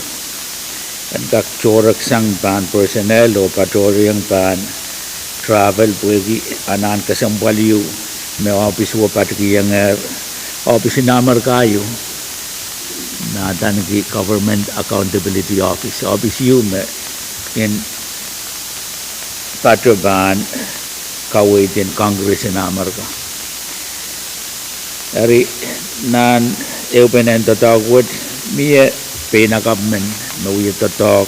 At kakchorak sang pan personnel o patoryang pan travel pwede anan kasambaliw may office wo patikiyang office namar kayo na tangi Government Accountability Office. Office you in patroban kawit in Congress in Amerika. Ari nan open and to talk with me pena government no we to talk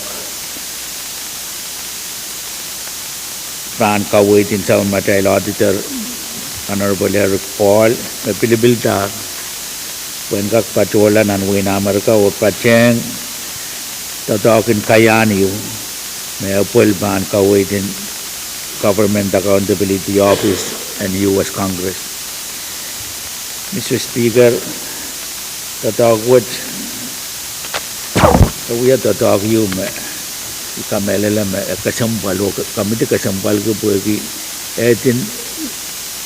pan kawit in sa matay auditor Honorable Eric Paul may pilibilta when kak patola nan win Amerika o Pwuhng to talk in Kayani may apol pan kawit in Government Accountability Office and U.S. Congress. Mr. Speaker, tatawag we have to talk you kamelala kasampal kami di kasampal ko po etin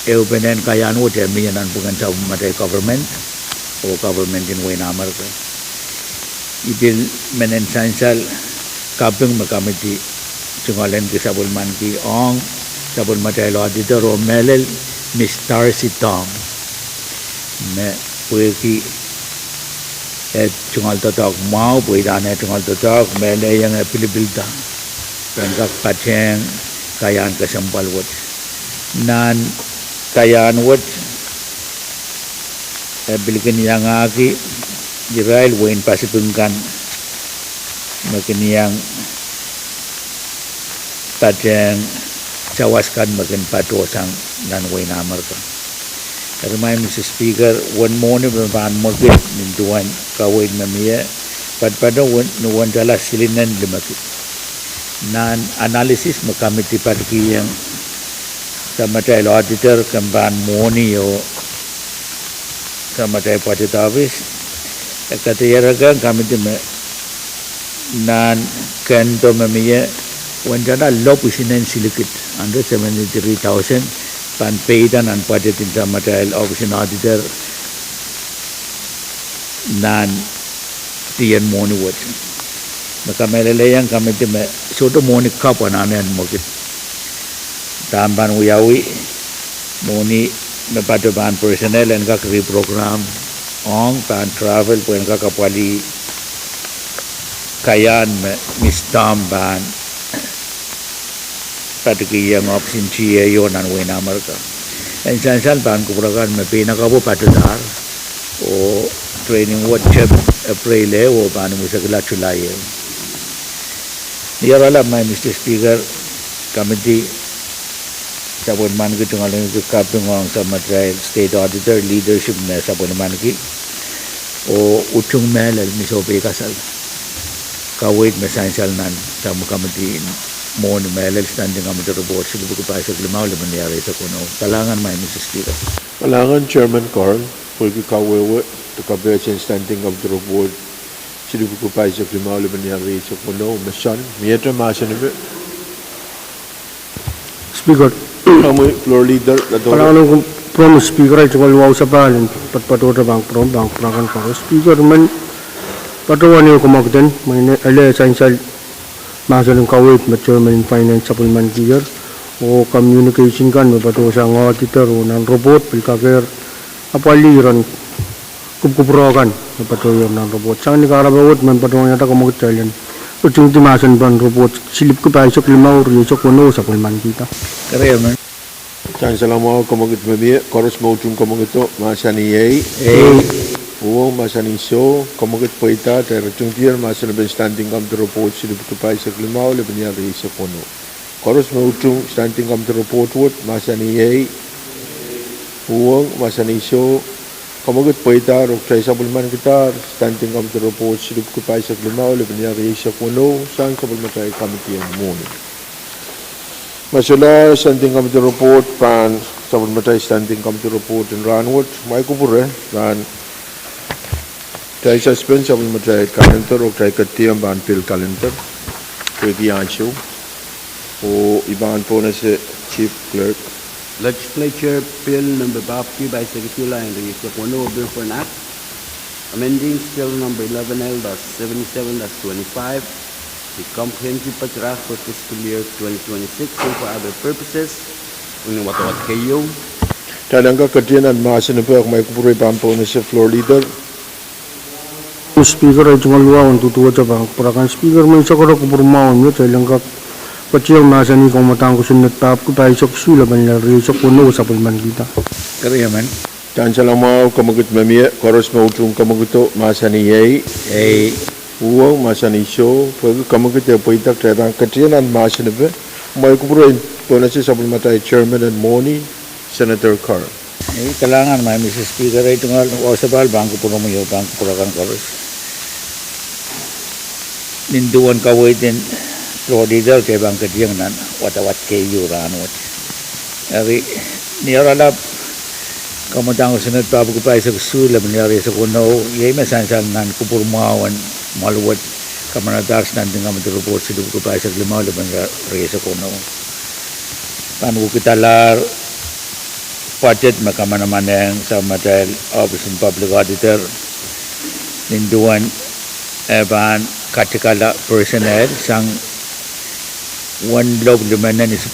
eupenen kayan wo jami yan bukan sa matay government o government in way namar ko ibil menensansal kapeng makamiti chungalen ki sabul man ki ong sabul matay lo auditor o melel Mr. Sitong me pueki chungal tatak mau puidane chungal tatak mele yang pilibilda pengkak Pwuhng kayan kasampal wat nan kayan wat bilikan yang aki Israel wain pasipungkan makin yang Pwuhng cawaskan makin patosang nan wain Amerika. Karena Mr. Speaker, one morning ban mortgage nintuan kawin mamia, pada nuwan jala silinan limakit. nan analysis mo committee parki yang sa matay auditor kamban moni o sa matay budget office katayaragan committee me nan kanto mamiya wanjana lob isinen silikit 173,000 pan paydan and budget in sa matay office auditor nan tiyan moni wat makamelalayan committee me soto moni kapan anan mokit tamban uyawi moni mepatuban personnel and ka reprogram ong pan travel po ka kapwali kayan mistam ban patukiyang option chia yon an wena marka en sansan ban kubragan me pinakapo patudar o training workshop April o ban musagla chulay yarala my Mr. Speaker committee sabon man gitu ngalang ke KAPWARESOU sa material state auditor leadership na sabon man ki o uchung melal ni sobe kasal kawait mesansal nan sa committee mon melal standing committee report sibu ko pa sa limaw le mangyari sa kuno kalangan may Mr. Speaker Kalangan Chairman Carl pwede kawewe to kabesin standing committee report sibu ko pa sa limaw le mangyari sa kuno masan miyata masan Speaker, floor leader kalau kung promise speaker ay tungkol wow sa balin patpatuwa bang prakan ko speaker man patuwa niyo kumagden may ele essential masalang kawit chairman in finance supplement gear o communication kan mapatuwa sa auditor o ng robot pilkaker apaliran kupuprokan mapatuwa ng robot sang ni karabawot man patuwa niya ta kumagden Ujung timasan ban robot silip ko pa isok limaw riyo kuno sa kulman kita. kaya man Chan salamo komogit memi koros mo ujung komogito masani yei Pwuhng masani so komogit poita ter ujung tier masan ben standing committee report silip ko pa isok limaw le benya riyo kuno koros mo ujung standing committee report wot masani yei Pwuhng masani so komogit poita rok tray sabulman kita standing committee report silip ko pa isok limaw le benya riyo kuno sang sabulman tray committee ang muni Masalah standing committee report pan sabun matay standing committee report in Ranwood may kupure ran try suspend sabun matay calendar o try katiyang ban fill calendar pwede ansyo o iban po na si Chief Clerk Legislature Bill number 50 by Secretary and the Kono Bill for an Act amending Bill number 11L-77-25 the comprehensive budget for fiscal year 2026 and for other purposes unang watawat kayo Talang ka katiyan at maasin na po may kupure pan po na si floor leader Speaker ay tungkol wow tutuwa sa bang prakan speaker may isa ko na kupurmaon nyo talang ka Pachiyang nasa ni kung matang ko sunod tap ko tayo sa kusula ba nila rin sa kuno sa pulman kita. kaya man Chan salamo komogit memi koros mo ujung komogito masani yei Pwuhng masani so pwede komogit ya poita terang katiyan at maasin na po may kupure po na si sabon matay chairman and moni Senator Carl kalangan may Mr. Speaker ay tungkol osabal bangko puno mo yung bangko purakan koros ninduan kawait din floor leader kay bangko diyang nan watawat kayo ranot ari niyaralap kamatang ko sunod pa ko pa sa kusula mangyari sa kuno yay masansan nan kupurmawan maluwat kamanatas nan dengan report sidu ko pa sa limaw laban re sa kuno panu kita lar budget makamanaman sa material office and public auditor ninduan eban katikala personnel sang one log lumanan is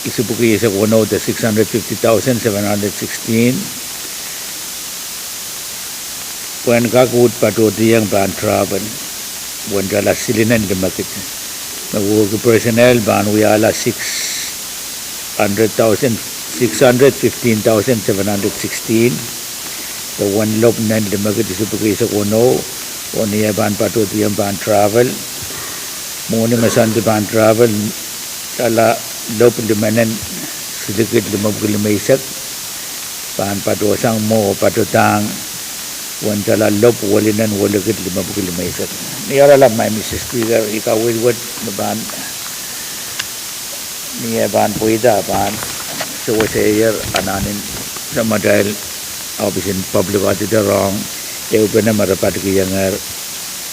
isubuki sa kuno the 650,716 when kakut patutiyang ban travel when jala silinan demakit nagwo personnel ban wiala 615,716 the one log nan demakit isubuki sa kuno oniya ban patutiyang ban travel muni masan ban travel jala lop lumanan sedikit 55 pan patosang mo patutang Wancala lop walinan walagit 55 isat. Niara lang may Mr. Speaker, ikaw wilwad na ban niya ban puida ban sa wasayer ananin sa madal ofisin public auditor wrong upa na marapat kiyangar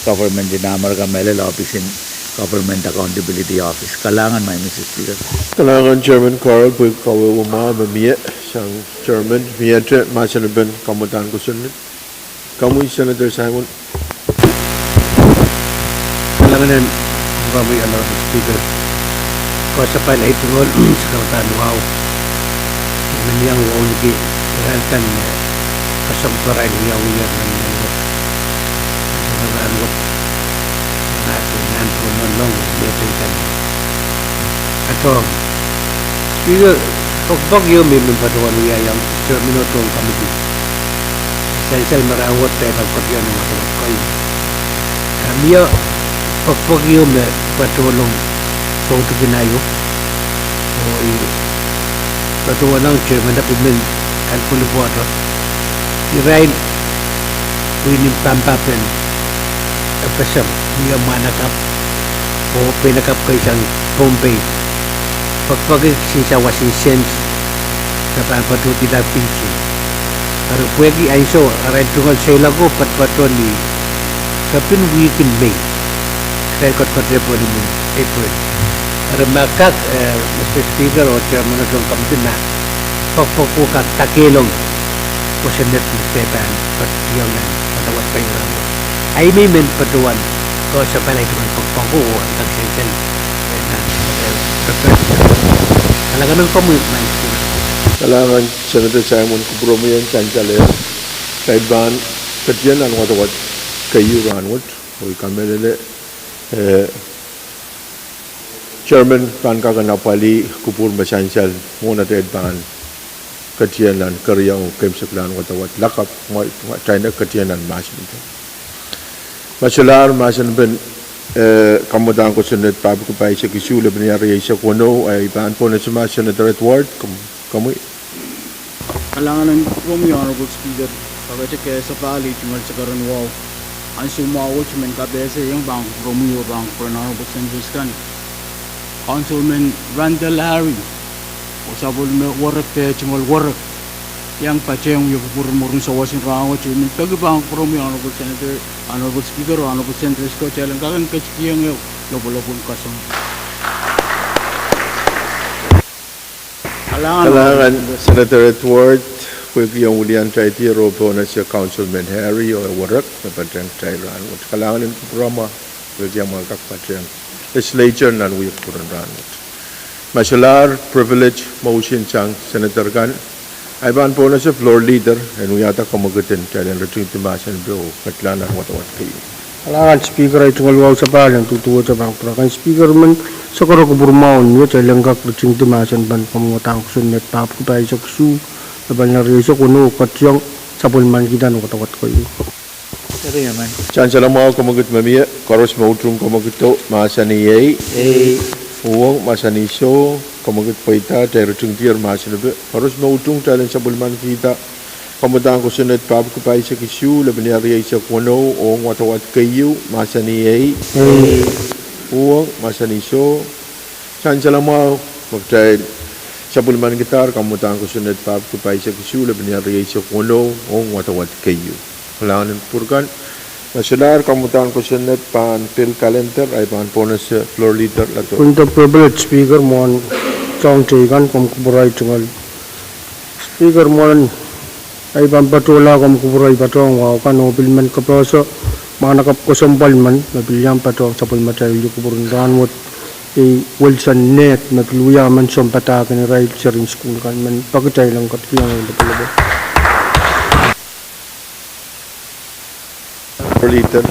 government dinamar ka melel ofisin government accountability office kalangan may Mr. Speaker. Kalangan Chairman Carl po kawe uma mamiya siyang Chairman miyatre masanaban kamutan ko sunod. Kamu Senator Simon. Kalangan kami Speaker. Kuasa pa na ito sa kamutan wow. Niyang wow kan kasamparan niya uyar ng kasamparan ko natin nanto nong metin kan ato Speaker pagpag yung may patuwan niya yung termino tong committee sel merawat tayo pagpagyan ng matawag kayo kami yung pagpag yung may patulong sa ito ginayo o patuwa lang chairman na pimen kalpulo po ato i-ride winim pampapen FSM niya manakap o pinakap kayo siyang Pohnpei pagpagig siya wasing sense na pampatuti na pinchi pero pwede ay so aray tungal sa ilago patpato ni kapin weekend May kaya kot-kotre po ni April pero makak Mr. Speaker o Chairman na itong kamtin na pagpapukak takilong o sinet Stepan patiyangan patawat kayo ramo ay may men patuwan ko sa palay tuman pagpangko o ang tagsensen talaga ng commitment Kalangan Senator Simon kubro mo yan chancale kay ban katyan ang watawat kayo ranwat o ikamelele Chairman kan kaganapali kupur masansal muna tayo ban katyanan karyaw kemsaklan watawat lakap China katyanan masin ito masalar masin ben kamudan ko sunod Pwuhng sa kisula biniyari sa kuno ay ban po na sa Senator Edward kamu Kalangan ng Chrome Honorable Speaker pagkatsa kaya sa pali tumal sa karon wow ang sumawot men kabese yung bang Chrome bang for Honorable Senators kan Councilman Randall Harry usabol me warak te tumal warak yang pacheng yung purmurun sa wasin rango chumin tagbang Chrome Honorable Senator Honorable Speaker Honorable Senators ko chalang kagan kachkiyang yo lobol-lobol kasong Kalangan Senator Edward pwede yung ulian tayo tiro po na siya Councilman Harry o warak na patrang tayo rangot. Kalangan yung programa pwede yung mga kakpatrang Legislature na nuwik po rin rangot. Masalar, privilege, motion siyang Senator Gan. Ay baan po na siya floor leader ay nuyata kamagutin tayo yung return timasan bro katlanan watawat kayo. Kalangan Speaker ay tungal wow sa palang tutuwa sa bangpura kan Speaker man sa karo kuburmaon niya sa langgak rutsing timasan ban pamungatang kusunet Pohnpei sa kusu na ban na reso kuno katyang sapulman kita no katawat kayo. Pero yaman. Chan sa lang mga kamagut mamiya karos mautrong kamaguto masaniyay Pwuhng masaniso kamagut paita tayo rutsing tiyer masanabe karos mautrong tayo sa bulman kita Kamutan ko sunod Pwuhng sa kisyu laban niya sa kuno o watawat kayo masaniyay Pwuhng masaniso saan sa lang mga magtay sa bulman gitar kamutan ko sunod Pwuhng sa kisyu laban niya sa kuno o watawat kayo kalangan ng purkan Nasalar kamutan ko sunod pan-fill calendar ay pan po na sa floor leader lato Punta privilege Speaker mo ang chong chikan kung kuburay tungal Speaker mo ay pampatula kung kuburay patong wow kan o bilman kaproso mga nakapkusambal man mabilyang patong sa pulmatay yung kuburang ranwot ay Wilson net mapiluya man sa patakan ni Rai sa rin school kan man pagkatay lang katkiyang yung napalabo floor leader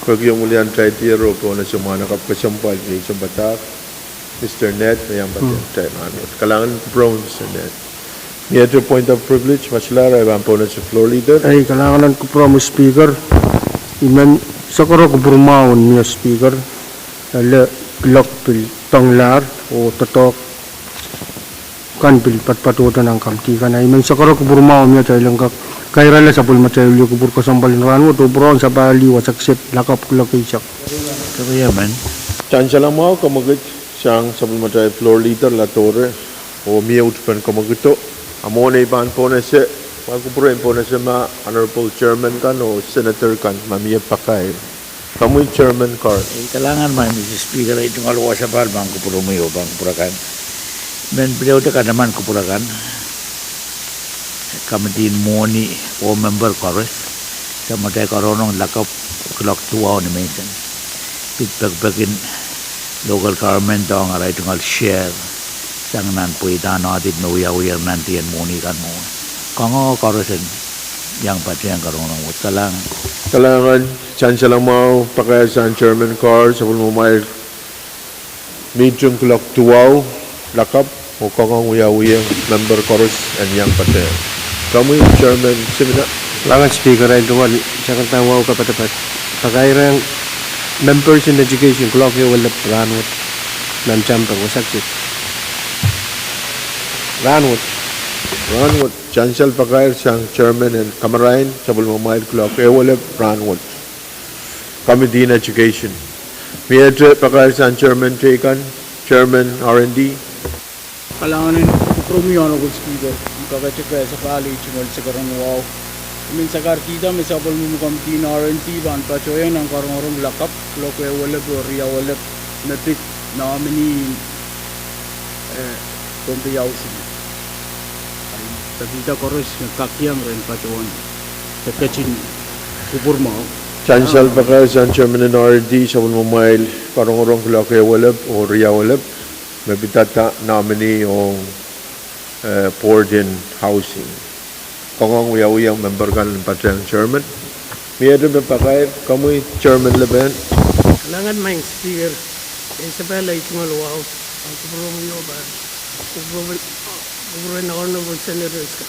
pag yung ulian tayo tiro po na sa mga nakapkusambal yung sa batak Mr. Net na yung batang tayo kalangan bronze net May other point of privilege, Maslar, ay bang po na sa floor leader? Ay, kailangan ko promise Speaker. Iman, sa karo ko burmaon niya Speaker. Lok pil tanglar o totok kan pil patpatutan ng kamti ka na. Iman, sa karo ko burmaon niya tayo lang kairala sa pulmatayulyo kubur kasambalin ranwo to brown sa bali wasaksip lakap kulakisak. Kaya man. Chancellor mo kamagit siyang supplementary floor leader la torre o mute pen kamagito amone ban po na siya magkupurin po na siya ma honorable chairman kan o senator kan mamiyat pakay kamu chairman car Kailangan man, Mr. Speaker, ay itong alawa sa bar, bang kupurumiyo, bang kupurakan. Men, beliau ka naman kupurakan. Kami din muni o member kores. Sa matay karonong lakap clock 2 hour ni Mason. Pitpagpagin local government daw ang aray itong share. Sang nan po itan audit na uya-uyar nanti yan muni kan mo. Kango koresen, yang pati yang karonong utsalang. kailangan Chancellor mo pakay sa chairman car sa pulmumay medium clock 2 lakap o kakang uyang member chorus and yang pati kamu chairman simina Langan speaker ay duwan sa kantang wow kapatapat. Pagkairang members in education clock yung wala ranwot nan champang wasaksit. Ranwood Chancellor pakay sa chairman and kamarain sa pulmumay clock wala Ranwood kami din education Miyadre pakay sa chairman taken chairman R&D Kailangan ng kupromi honorable speaker. Kakacek kaya sa pali chungal sa karang wow. Min sa kartida may sabol mo kamti na RNT ban pa choyan ang karong lakap lokwe walab o riya walab napit nominee Pohnpei housing. Ay tabita koros kakiyang rin pa choyan. Kakacin kupur mo. Chancellor pakay sa chairman and R&D sa pulmumay karong clock walab o riya walab mabitata nominee o poured in housing. Kung uyang member kan pati ang chairman. Miyadre pakay kamu chairman leben. Kailangan may speaker. Sa pala itong alawaw. Ang kupromiyo ba? Kupromiyo na honorable senators ka.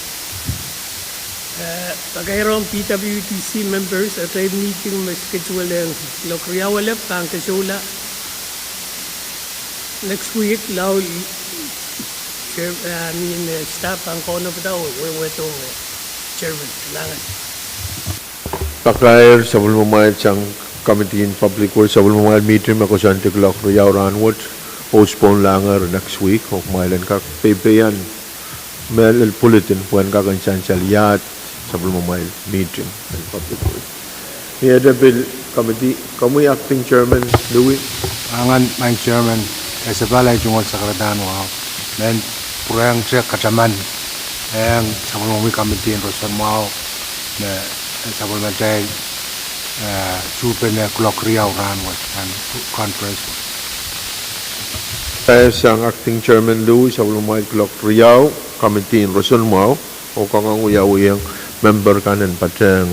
Pagkairoong PWTC members at trade meeting may schedule ang Lokriawalep, kang kasula. Next week, lao staff ang kono pa daw, wetong chairman. Kailangan. Pakay sa pulmumay siyang committee in public works sa pulmumay meeting ako sa Antiglok Riyaw Ranwood postpone langer next week o mailan ka pepeyan mel bulletin puan ka kan chanchalyat sa pulmumay meeting in public works. Miyada bill committee kamu acting chairman Louis Angan my chairman sa balay tungkol sa karadaan wow. Men purang siya kacaman ang sa pulmumay committee roson mau na sa pulmumay super na clock Riyaw Ranwood and conference. Saya sang acting chairman Louis sa pulmumay clock Riyaw committee in roson mau o kangang uyang member kanan patang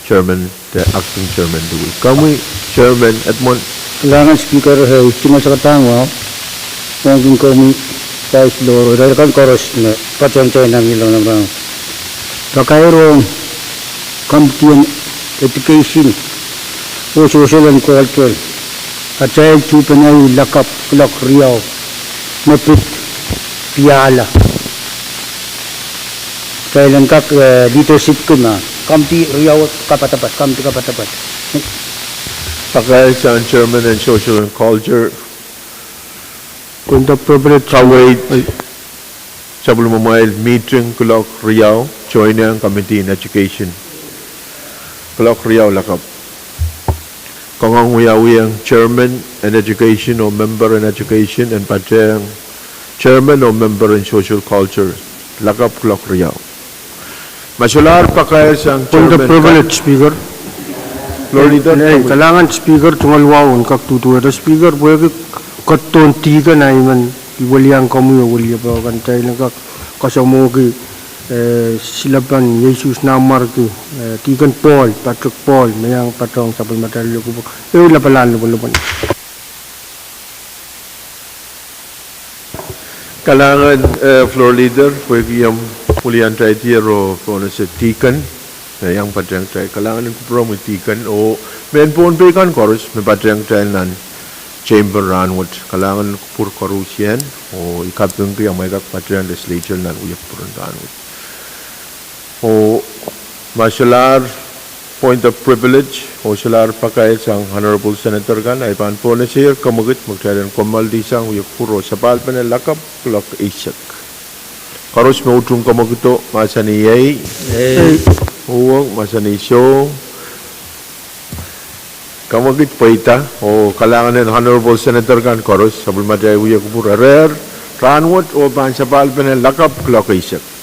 chairman the acting chairman Louis. Kami chairman Edmond Kailangan speaker tungkol sa karadaan wow. Mungkin kami sa islo rekan koros na patentay ng ilang naman. Pagkairong committee education o social and culture at child chupanay lakap clock Riyaw mapit piyala kailan kak leadership ko na committee Riyaw kapatapat pakay sa chairman and social and culture punta privilege Kawait sa pulmumay meeting clock Riyaw join ang committee in education clock Riyaw lakap kangang uyawiyang chairman in education o member in education and patang chairman o member in social culture lakap clock Riyaw masular pakay sa punta chairman privilege speaker Florida kailangan speaker tungkol wawon kak tutuwa speaker pwede katon tiga na iman iwalyang kamu iwalya pa kan tayo lang kak kasamogi silaban Jesus namar tu tigan Paul Pahrek Paul mayang patong sa pulmatalyo ko lapalan lupan kailangan floor leader pwede yung pulian tayo tiro po na sa tikan yang patang tayo kailangan yung kupromo tikan o may Pohnpei kan chorus may patang tayo nan chamber Ranwood kailangan pur korusyan o ikapyung kaya may patang legislature nan uyak purun Ranwood o Martialar, point of privilege, Martialar pakai sang Honorable Senator kan, ay pan po na siya, kamagit, magkailan komal di sang uyok puro sa palpan na lakap, klok isak. Karos may utrong kamagito, masa ni Yay, Pwuhng, masa ni Show, kamagit pa ita, o kalangan ng Honorable Senator kan, karos, sabul matay uyok puro, rare, ranwot, o pan sa palpan na lakap, klok isak.